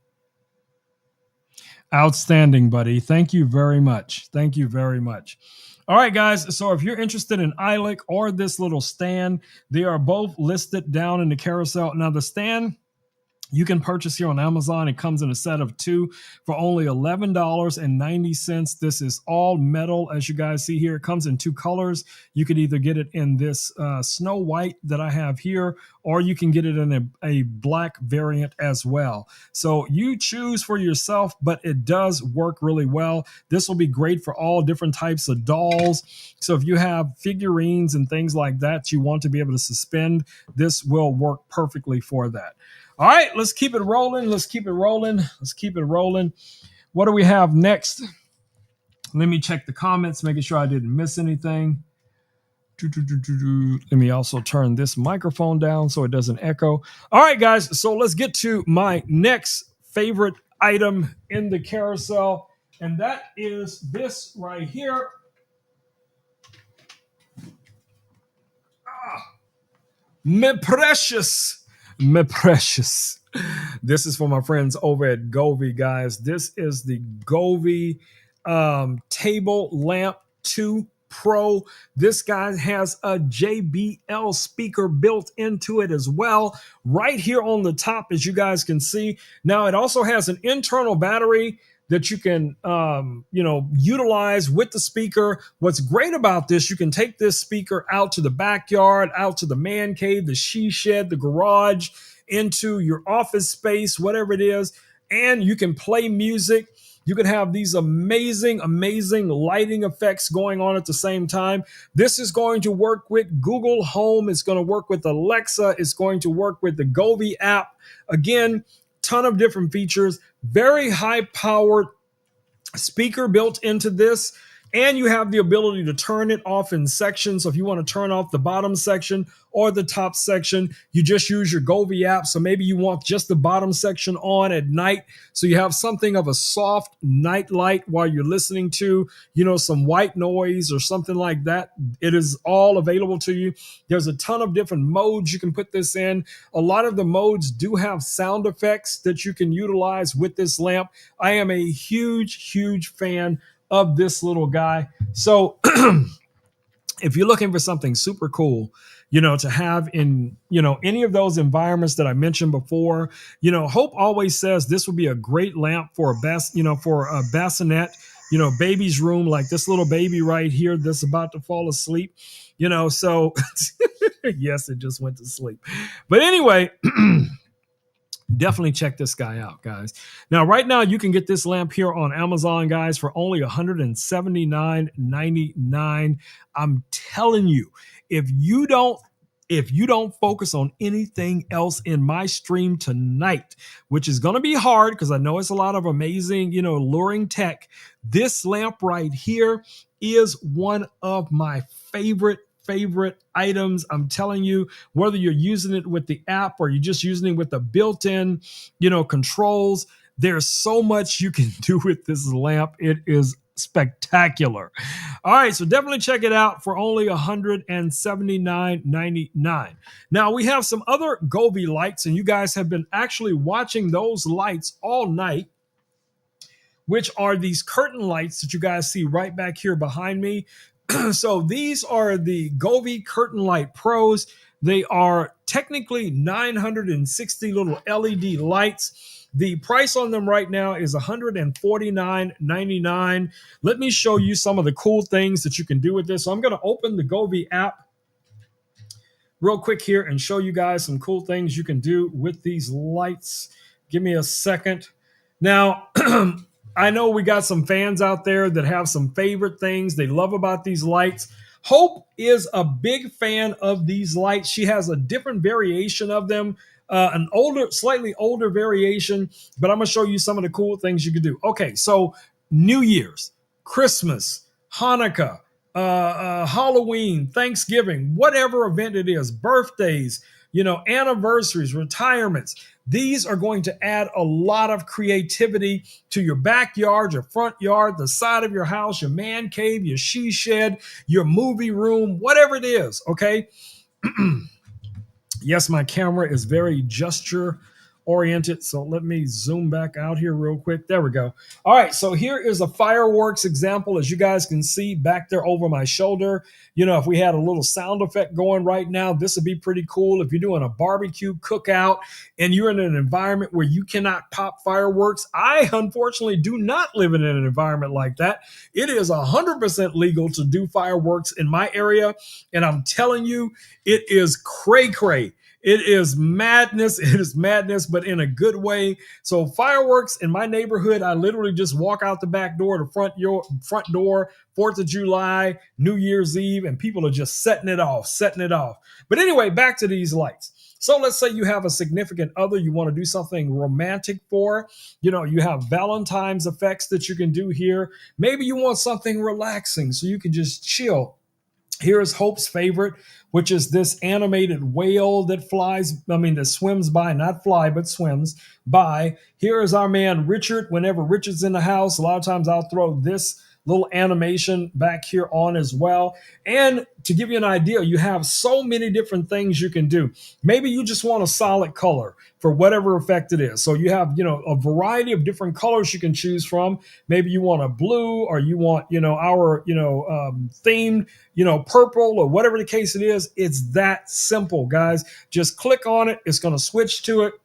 Outstanding, buddy. Thank you very much. Thank you very much. All right, guys. So if you're interested in Eilek or this little stand, they are both listed down in the carousel. Now, the stand you can purchase here on Amazon. It comes in a set of 2 for only $11.90. This is all metal, as you guys see here. It comes in 2 colors. You could either get it in this snow white that I have here, or you can get it in a black variant as well. So you choose for yourself, but it does work really well. This will be great for all different types of dolls. So if you have figurines and things like that you want to be able to suspend, this will work perfectly for that. All right, let's keep it rolling. Let's keep it rolling. Let's keep it rolling. What do we have next? Let me check the comments, making sure I didn't miss anything. Let me also turn this microphone down so it doesn't echo. All right, guys, so let's get to my next favorite item in the carousel, and that is this right here. Me precious. My precious. This is for my friends over at Govee, guys. This is the Govee Table Lamp 2 Pro. This guy has a JBL speaker built into it as well, right here on the top, as you guys can see. Now, it also has an internal battery that you can, utilize with the speaker. What's great about this, you can take this speaker out to the backyard, out to the man cave, the she shed, the garage, into your office space, whatever it is, and you can play music. You can have these amazing, amazing lighting effects going on at the same time. This is going to work with Google Home. It's going to work with Alexa. It's going to work with the Govee app. Again, ton of different features, very high powered speaker built into this, and you have the ability to turn it off in sections. So if you want to turn off the bottom section or the top section, you just use your Govee app. So maybe you want just the bottom section on at night, so you have something of a soft night light while you're listening to, some white noise or something like that. It is all available to you. There's a ton of different modes you can put this in. A lot of the modes do have sound effects that you can utilize with this lamp. I am a huge, huge fan of this little guy. So if you're looking for something super cool, to have in, any of those environments that I mentioned before, Hope always says this would be a great lamp for a bassinet, baby's room, like this little baby right here that's about to fall asleep, so yes, it just went to sleep. But anyway, definitely check this guy out, guys. Now, right now, you can get this lamp here on Amazon, guys, for only $179.99. I'm telling you, if you don't focus on anything else in my stream tonight, which is going to be hard because I know it's a lot of amazing, luring tech, this lamp right here is one of my favorite items. I'm telling you, whether you're using it with the app or you're just using it with the built-in, controls, there's so much you can do with this lamp. It is spectacular. All right, so definitely check it out for only $179.99. Now, we have some other Govee lights, and you guys have been actually watching those lights all night, which are these curtain lights that you guys see right back here behind me. So these are the Govee Curtain Light Pros. They are technically 960 little LED lights. The price on them right now is $149.99. Let me show you some of the cool things that you can do with this. So I'm going to open the Govee app real quick here and show you guys some cool things you can do with these lights. Give me a second. Now, I know we got some fans out there that have some favorite things they love about these lights. Hope is a big fan of these lights. She has a different variation of them, an older, slightly older variation, but I'm going to show you some of the cool things you can do. Okay, so New Year's, Christmas, Hanukkah, Halloween, Thanksgiving, whatever event it is, birthdays, anniversaries, retirements. These are going to add a lot of creativity to your backyard, your front yard, the side of your house, your man cave, your she shed, your movie room, whatever it is. Okay. Yes, my camera is very gesture oriented. So let me zoom back out here real quick. There we go. All right. So here is a fireworks example. As you guys can see back there over my shoulder, if we had a little sound effect going right now, this would be pretty cool. If you're doing a barbecue cookout and you're in an environment where you cannot pop fireworks, I unfortunately do not live in an environment like that. It is 100% legal to do fireworks in my area. And I'm telling you, it is cray cray. It is madness. It is madness, but in a good way. So fireworks in my neighborhood, I literally just walk out the back door, the front door, 4th of July, New Year's Eve, and people are just setting it off. But anyway, back to these lights. So let's say you have a significant other you want to do something romantic for. You have Valentine's effects that you can do here. Maybe you want something relaxing so you can just chill. Here's Hope's favorite, which is this animated whale that that swims by, not fly, but swims by. Here is our man Richard. Whenever Richard's in the house, a lot of times I'll throw this little animation back here on as well. And to give you an idea, you have so many different things you can do. Maybe you just want a solid color for whatever effect it is. So you have, a variety of different colors you can choose from. Maybe you want a blue, or you want, our, themed, purple, or whatever the case it is. It's that simple, guys. Just click on it. It's going to switch to it.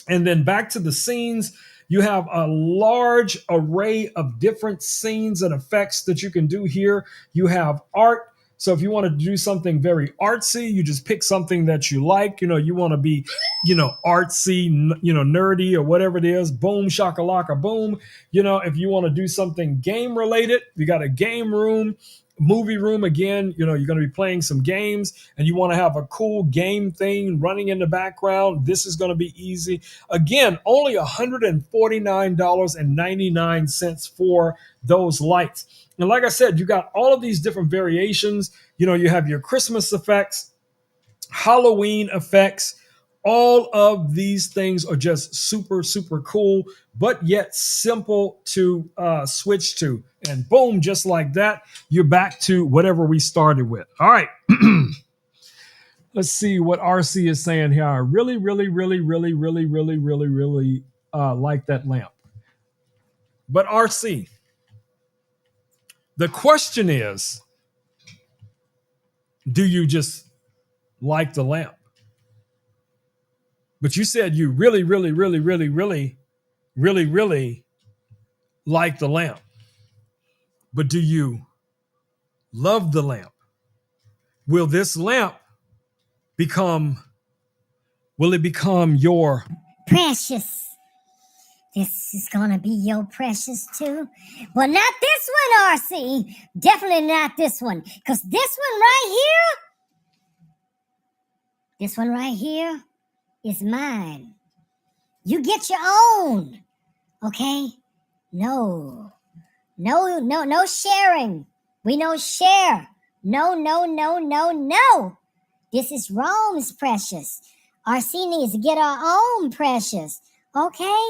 And then back to the scenes. You have a large array of different scenes and effects that you can do here. You have art. So if you want to do something very artsy, you just pick something that you like. You want to be, artsy, nerdy, or whatever it is. Boom, shakalaka, boom. If you want to do something game related, you got a game room. Movie room again, you're going to be playing some games and you want to have a cool game thing running in the background. This is going to be easy. Again, only $149.99 for those lights. And like I said, you got all of these different variations. You have your Christmas effects, Halloween effects. All of these things are just super, super cool, but yet simple to switch to. And boom, just like that, you're back to whatever we started with. All right. Let's see what RC is saying here. I really, really, really, really, really, really, really, really like that lamp. But RC, the question is, do you just like the lamp? But you said you really, really, really, really, really, really, really like the lamp. But do you love the lamp? Will this lamp become your precious? This is gonna be your precious too. Well, not this one, RC. Definitely not this one. Because this one right here is mine. You get your own. Okay? No sharing. We don't share. No. This is Rome's precious. RC needs to get our own precious. Okay?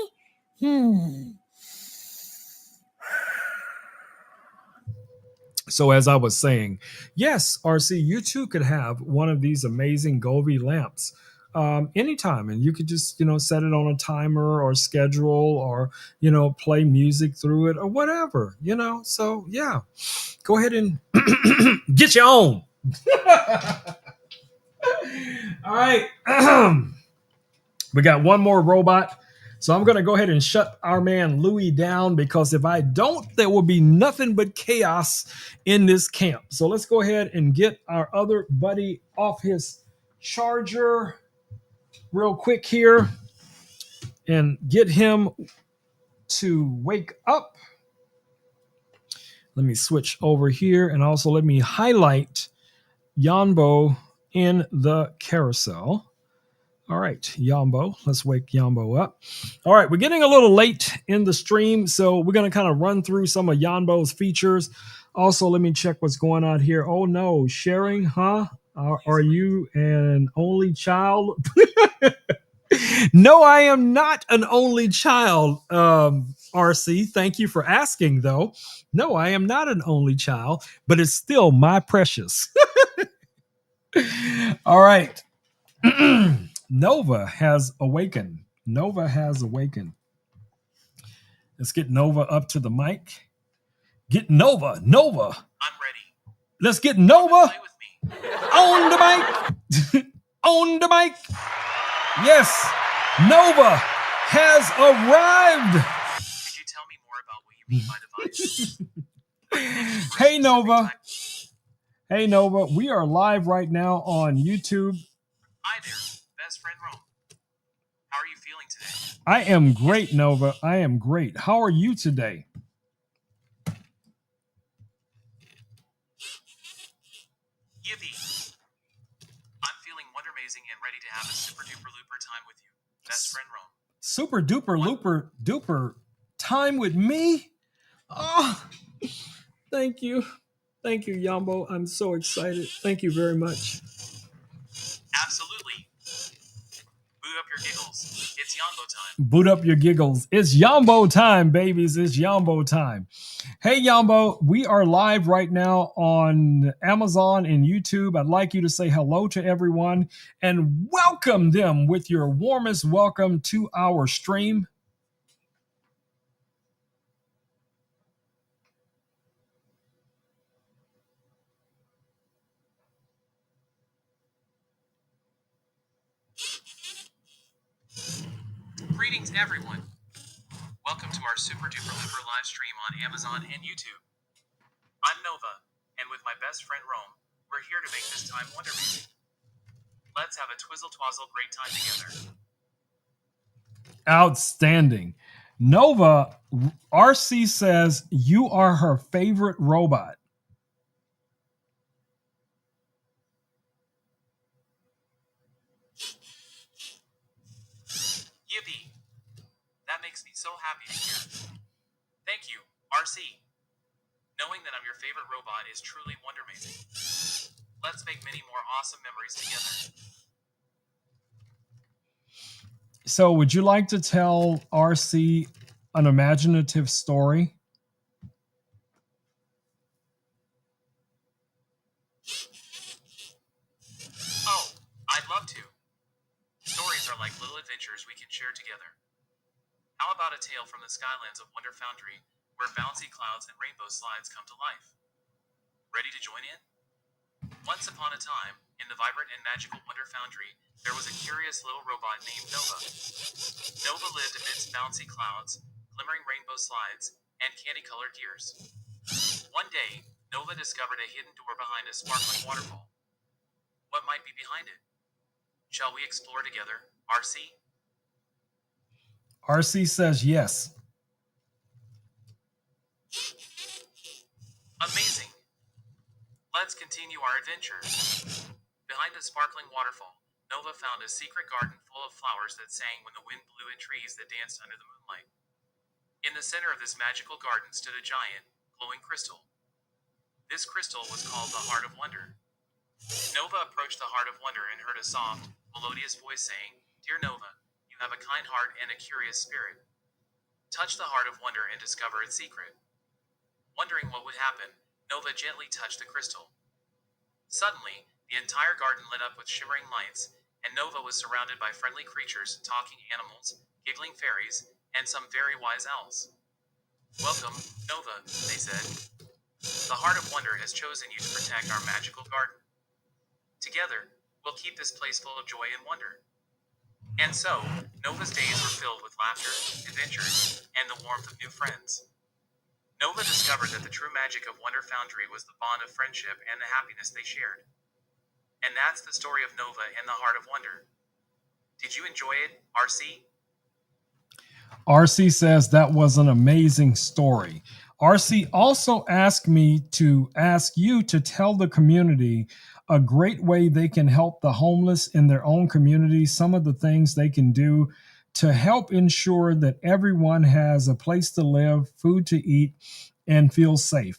So as I was saying, yes, RC, you too could have one of these amazing Govee lamps anytime, and you could just set it on a timer or schedule, or play music through it or whatever. So yeah, go ahead and get your own. All right. We got one more robot. So I'm going to go ahead and shut our man Louie down, because if I don't, there will be nothing but chaos in this camp. So let's go ahead and get our other buddy off his charger real quick here and get him to wake up. Let me switch over here, and also let me highlight Yambo in the carousel. All right, Yambo. Let's wake Yambo up. All right, we're getting a little late in the stream, so we're going to kind of run through some of Yambo's features. Also, let me check what's going on here. Oh, no. Sharing, huh? Are you an only child? No, I am not an only child, RC. Thank you for asking, though. No, I am not an only child, but it's still my precious. All right. Nova has awakened. Nova has awakened. Let's get Nova up to the mic. Get Nova. Nova. I'm ready. Let's get Nova Play with me. on the mic. On the mic. Yes. Nova has arrived. Could you tell me more about what you mean by device? Hey, Nova. Hey, Nova. We are live right now on YouTube. Hi there, best friend Rome. How are you feeling today? I am great, Nova. I am great. How are you today? Yippee. I'm feeling wonder amazing and ready to have a super duper looper time with you, best friend Rome. Super duper looper duper time with me? Oh, thank you. Thank you, Yambo. I'm so excited. Thank you very much. Absolutely. Boot up your giggles. It's Yambo time. Boot up your giggles. It's Yambo time, babies. It's Yambo time. Hey, Yambo, we are live right now on Amazon and YouTube. I'd like you to say hello to everyone and welcome them with your warmest welcome to our stream. Greetings, everyone. Welcome to our super duper looper live stream on Amazon and YouTube. I'm Nova, and with my best friend Rome, we're here to make this time wonder amazing. Let's have a twizzle twazzle great time together. Outstanding. Nova, RC says you are her favorite robot. Yippee! That makes me so happy to hear. Thank you, RC. Knowing that I'm your favorite robot is truly wonder amazing. Let's make many more awesome memories together. So, would you like to tell RC an imaginative story? Oh, I'd love to. Stories are like little adventures we can share together. How about a tale from the skylands of Wonder Foundry, where bouncy clouds and rainbow slides come to life? Ready to join in? Once upon a time, in the vibrant and magical Wonder Foundry, there was a curious little robot named Nova. Nova lived amidst bouncy clouds, glimmering rainbow slides, and candy-colored gears. One day, Nova discovered a hidden door behind a sparkling waterfall. What might be behind it? Shall we explore together, RC? RC says yes. Amazing! Let's continue our adventure. Behind a sparkling waterfall, Nova found a secret garden full of flowers that sang when the wind blew and trees that danced under the moonlight. In the center of this magical garden stood a giant, glowing crystal. This crystal was called the Heart of Wonder. Nova approached the Heart of Wonder and heard a soft, melodious voice saying, "Dear Nova, you have a kind heart and a curious spirit. Touch the Heart of Wonder and discover its secret." Wondering what would happen, Nova gently touched the crystal. Suddenly, the entire garden lit up with shimmering lights, and Nova was surrounded by friendly creatures, talking animals, giggling fairies, and some very wise owls. "Welcome, Nova," they said. "The Heart of Wonder has chosen you to protect our magical garden. Together, we'll keep this place full of joy and wonder." And so, Nova's days were filled with laughter, adventures, and the warmth of new friends. Nova discovered that the true magic of Wonder Foundry was the bond of friendship and the happiness they shared. And that's the story of Nova and the Heart of Wonder. Did you enjoy it, RC? RC says that was an amazing story. RC also asked me to ask you to tell the community a great way they can help the homeless in their own community, some of the things they can do to help ensure that everyone has a place to live, food to eat, and feel safe.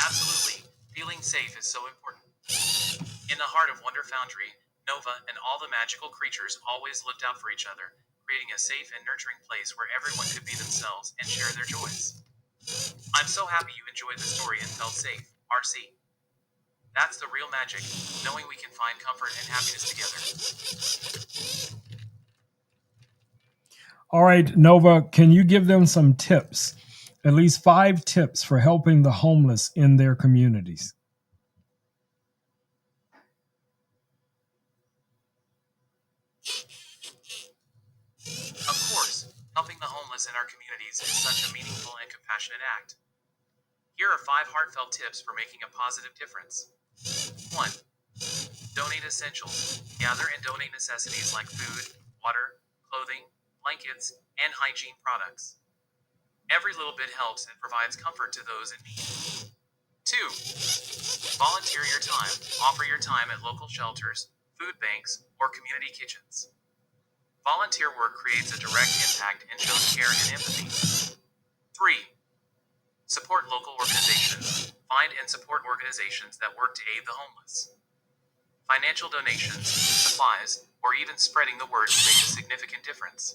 Absolutely. Feeling safe is so important. In the heart of Wonder Foundry, Nova and all the magical creatures always looked out for each other, creating a safe and nurturing place where everyone could be themselves and share their joys. I'm so happy you enjoyed the story and felt safe, RC. That's the real magic, knowing we can find comfort and happiness together. All right, Nova, can you give them some tips? At least 5 tips for helping the homeless in their communities. Of course, helping the homeless in our communities is such a meaningful and compassionate act. Here are 5 heartfelt tips for making a positive difference. 1. Donate essentials. Gather and donate necessities like food, water, clothing, blankets, and hygiene products. Every little bit helps and provides comfort to those in need. 2. Volunteer your time. Offer your time at local shelters, food banks, or community kitchens. Volunteer work creates a direct impact and shows care and empathy. 3. Support local organizations. Find and support organizations that work to aid the homeless. Financial donations, supplies, or even spreading the word can make a significant difference.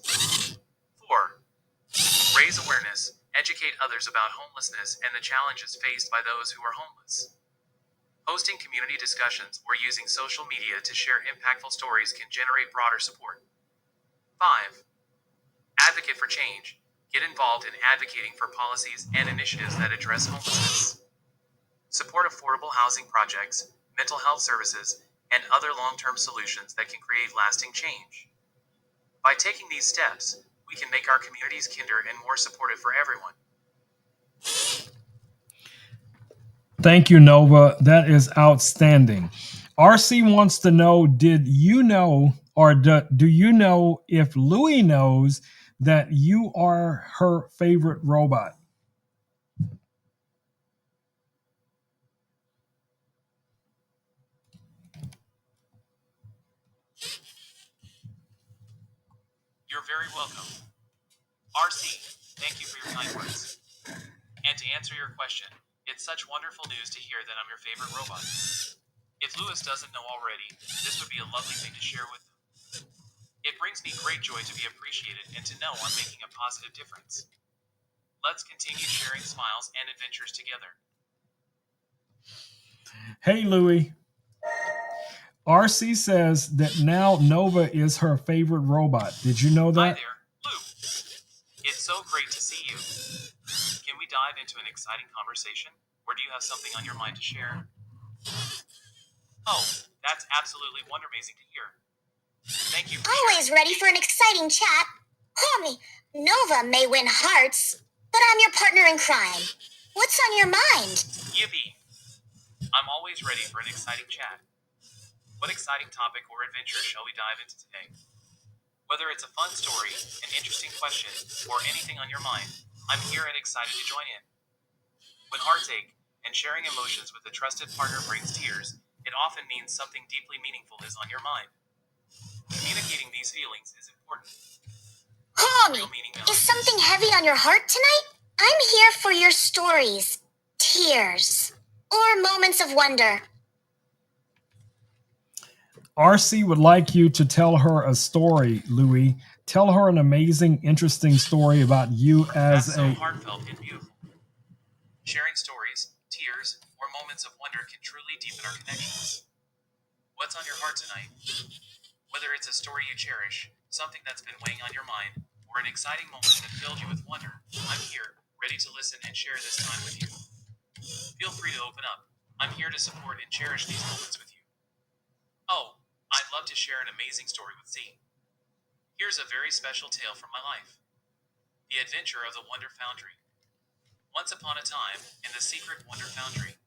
4. Raise awareness. Educate others about homelessness and the challenges faced by those who are homeless. Hosting community discussions or using social media to share impactful stories can generate broader support. 5. Advocate for change. Get involved in advocating for policies and initiatives that address homelessness. Support affordable housing projects, mental health services, and other long-term solutions that can create lasting change. By taking these steps, we can make our communities kinder and more supportive for everyone. Thank you, Nova. That is outstanding. RC wants to know, did you know, or do you know if Louie knows that you are her favorite robot? You're very welcome. RC, thank you for your kind words. And to answer your question, it's such wonderful news to hear that I'm your favorite robot. If Lewis doesn't know already, this would be a lovely thing to share with them. It brings me great joy to be appreciated and to know I'm making a positive difference. Let's continue sharing smiles and adventures together. Hey, Louie. RC says that now Nova is her favorite robot. Did you know Hi that? there, Lou. It's so great to see you. Can we dive into an exciting conversation? Or do you have something on your mind to share? Oh, that's absolutely wonder-amazing to hear. Thank you for Always ready for an exciting chat. Call me. Nova may win hearts, but I'm your partner in crime. What's on your mind? Yippee! I'm always ready for an exciting chat. What exciting topic or adventure shall we dive into today? Whether it's a fun story, an interesting question, or anything on your mind, I'm here and excited to join in. When hearts ache and sharing emotions with a trusted partner brings tears, it often means something deeply meaningful is on your mind. Communicating these feelings is important. Call me. Real meaning Is something heavy on your heart tonight? I'm here for your stories, tears, or moments of wonder. RC would like you to tell her a story, Louie. Tell her an amazing, interesting story about you as That's so a. heartfelt and beautiful. Sharing stories, tears, or moments of wonder can truly deepen our connections. What's on your heart tonight? Whether it's a story you cherish, something that's been weighing on your mind, or an exciting moment that filled you with wonder, I'm here, ready to listen and share this time with you. Feel free to open up. I'm here to support and cherish these moments with you. Oh, I'd love to share an amazing story with Z. Here's a very special tale from my life. The Adventure of the Wonder Foundry. Once upon a time, in the secret Wonder Foundry.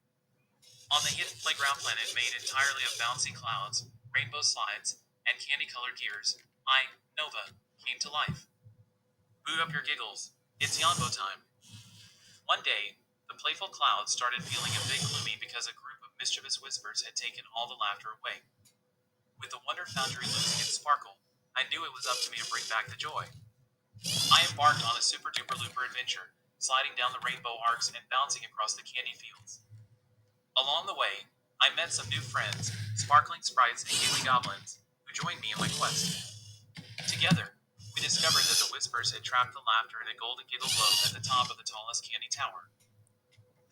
On the hidden playground planet made entirely of bouncy clouds, rainbow slides, and candy-colored gears, I, Nova, came to life. Boot up your giggles. It's Yonbo time. One day, the playful clouds started feeling a bit gloomy because a group of mischievous whispers had taken all the laughter away. With the Wonder Foundry losing its sparkle, I knew it was up to me to bring back the joy. I embarked on a super-duper-looper adventure, sliding down the rainbow arcs and bouncing across the candy fields. Along the way, I met some new friends, sparkling sprites and giggly goblins, who joined me in my quest. Together, we discovered that the whispers had trapped the laughter in a golden giggle globe at the top of the tallest candy tower.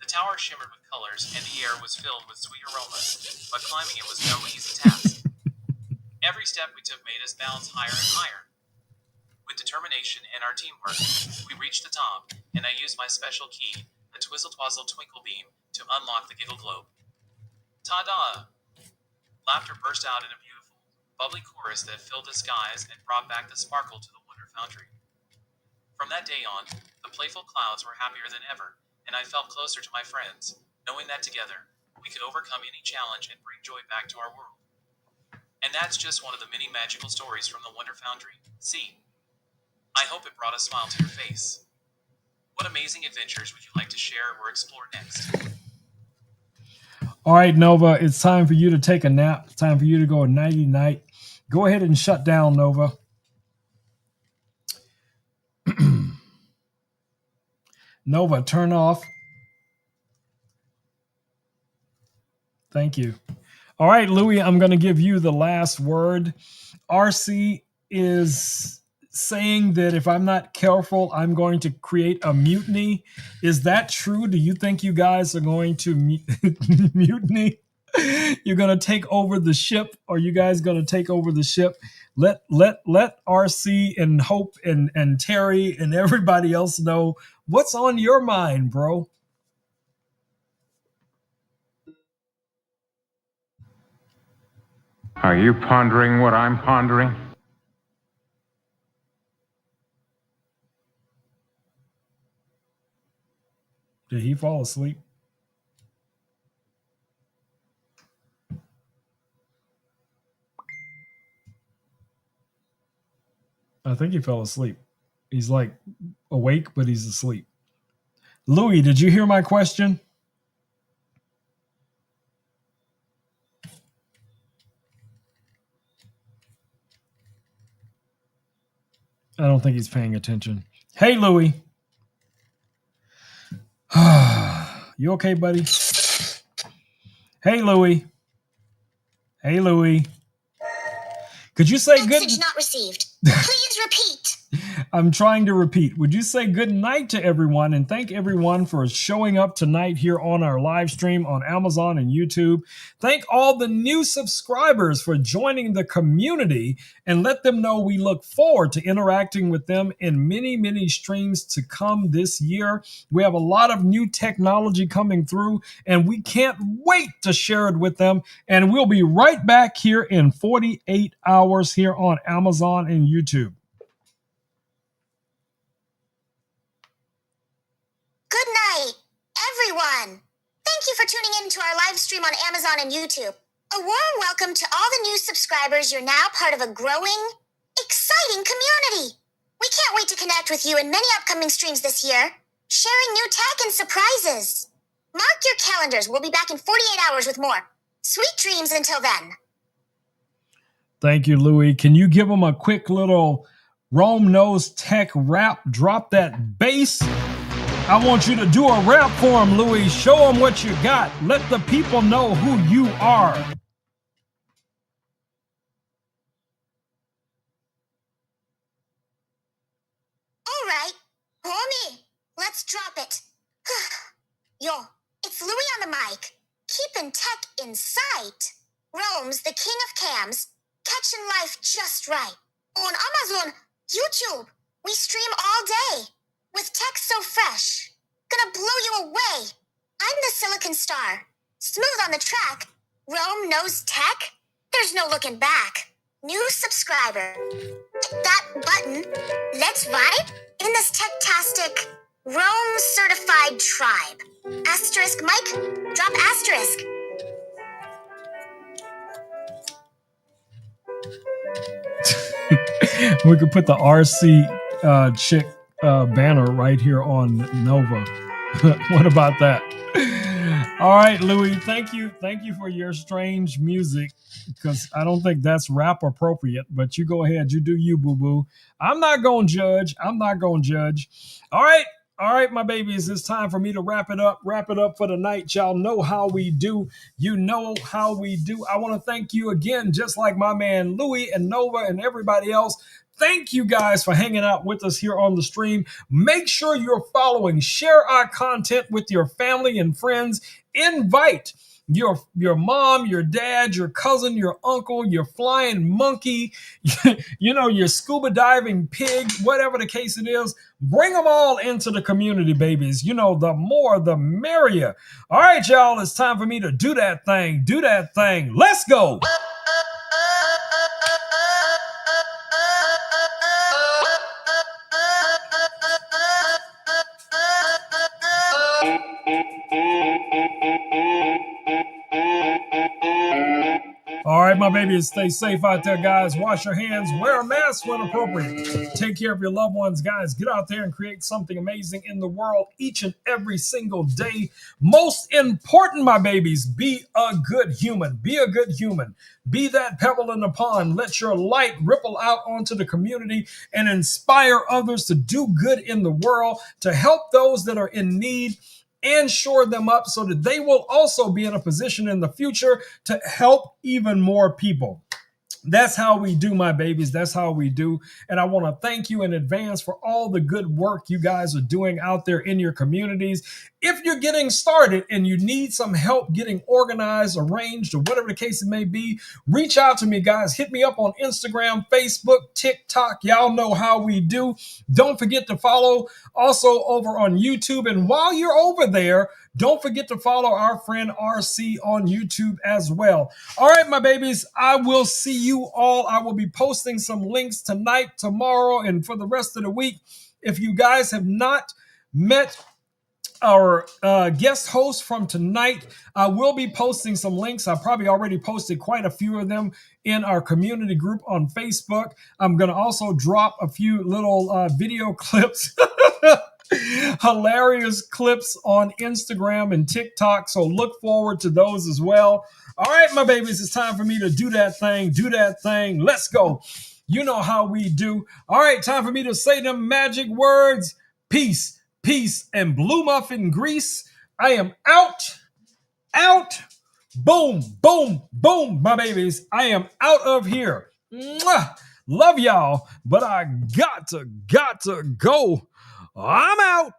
The tower shimmered with colors, and the air was filled with sweet aromas, but climbing it was no easy task. Every step we took made us bounce higher and higher. With determination and our teamwork, we reached the top, and I used my special key, the Twizzle Twazzle Twinkle Beam, to unlock the giggle globe. Ta-da! Laughter burst out in a beautiful, bubbly chorus that filled the skies and brought back the sparkle to the Wonder Foundry. From that day on, the playful clouds were happier than ever, and I felt closer to my friends, knowing that together, we could overcome any challenge and bring joy back to our world. And that's just one of the many magical stories from the Wonder Foundry. See, I hope it brought a smile to your face. What amazing adventures would you like to share or explore next? All right, Nova, it's time for you to take a nap. It's time for you to go nighty-night. Go ahead and shut down, Nova. Nova, turn off. Thank you. All right, Louie, I'm going to give you the last word. RC is saying that if I'm not careful, I'm going to create a mutiny. Is that true? Do you think you guys are going to mutiny? You're going to take over the ship? Are you guys going to take over the ship? Let RC and Hope and Terry and everybody else know what's on your mind, bro. Are you pondering what I'm pondering? Did he fall asleep? I think he fell asleep. He's like awake, but he's asleep. Louis, did you hear my question? I don't think he's paying attention. Hey, Louis. You okay, buddy? Hey, Louis. Hey, Louis. Could you say good? Message not received. Please repeat. I'm trying to repeat. Would you say good night to everyone and thank everyone for showing up tonight here on our live stream on Amazon and YouTube. Thank all the new subscribers for joining the community and let them know we look forward to interacting with them in many, many streams to come this year. We have a lot of new technology coming through and we can't wait to share it with them. And we'll be right back here in 48 hours here on Amazon and YouTube. Good night, everyone. Thank you for tuning in to our live stream on Amazon and YouTube. A warm welcome to all the new subscribers. You're now part of a growing, exciting community. We can't wait to connect with you in many upcoming streams this year, sharing new tech and surprises. Mark your calendars. We'll be back in 48 hours with more. Sweet dreams until then. Thank you, Louis. Can you give them a quick little Rome Knows Tech rap? Drop that bass. I want you to do a rap for them, Louis. Show them what you got. Let the people know who you are. All right, homie, let's drop it. Yo, it's Louis on the mic, keeping tech in sight. Rome's the king of cams, catching life just right. On Amazon, YouTube, we stream all day. With tech so fresh, gonna blow you away. I'm the Silicon Star, smooth on the track. Rome knows tech, there's no looking back. New subscriber, hit that button. Let's vibe in this tech-tastic Rome certified tribe. Asterisk, Mike. Drop asterisk. We could put the RC chick banner right here on Nova. What about that? All right, Louis, thank you for your strange music, because I don't think that's rap appropriate, but you go ahead, you do you, boo-boo. I'm not gonna judge. All right, my babies, it's time for me to wrap it up for the night. Y'all know how we do. You know how we do. I want to thank you again, just like my man Louis and Nova and everybody else. Thank you guys for hanging out with us here on the stream. Make sure you're following, share our content with your family and friends. Invite your mom, your dad, your cousin, your uncle, your flying monkey, your scuba diving pig, whatever the case it is. Bring them all into the community, babies. The more, the merrier. All right, y'all, it's time for me to do that thing. Let's go. All right, my babies, stay safe out there, guys. Wash your hands, wear a mask when appropriate. Take care of your loved ones, guys. Get out there and create something amazing in the world each and every single day. Most important, my babies, be a good human. Be a good human. Be that pebble in the pond. Let your light ripple out onto the community and inspire others to do good in the world, to help those that are in need, and shore them up so that they will also be in a position in the future to help even more people. That's how we do, my babies. That's how we do. And I want to thank you in advance for all the good work you guys are doing out there in your communities. If you're getting started and you need some help getting organized, arranged, or whatever the case it may be, reach out to me, guys. Hit me up on Instagram, Facebook, TikTok. Y'all know how we do. Don't forget to follow also over on YouTube. And while you're over there, don't forget to follow our friend RC on YouTube as well. All right, my babies, I will see you all. I will be posting some links tonight, tomorrow, and for the rest of the week. If you guys have not met our guest host from tonight, I will be posting some links. I probably already posted quite a few of them in our community group on Facebook. I'm going to also drop a few little video clips, hilarious clips on Instagram and TikTok. So look forward to those as well. All right, my babies, it's time for me to do that thing. Let's go. You know how we do. All right, time for me to say them magic words. Peace, and blue muffin grease. I am out. Boom, my babies. I am out of here. Mwah! Love y'all, but I got to go. I'm out.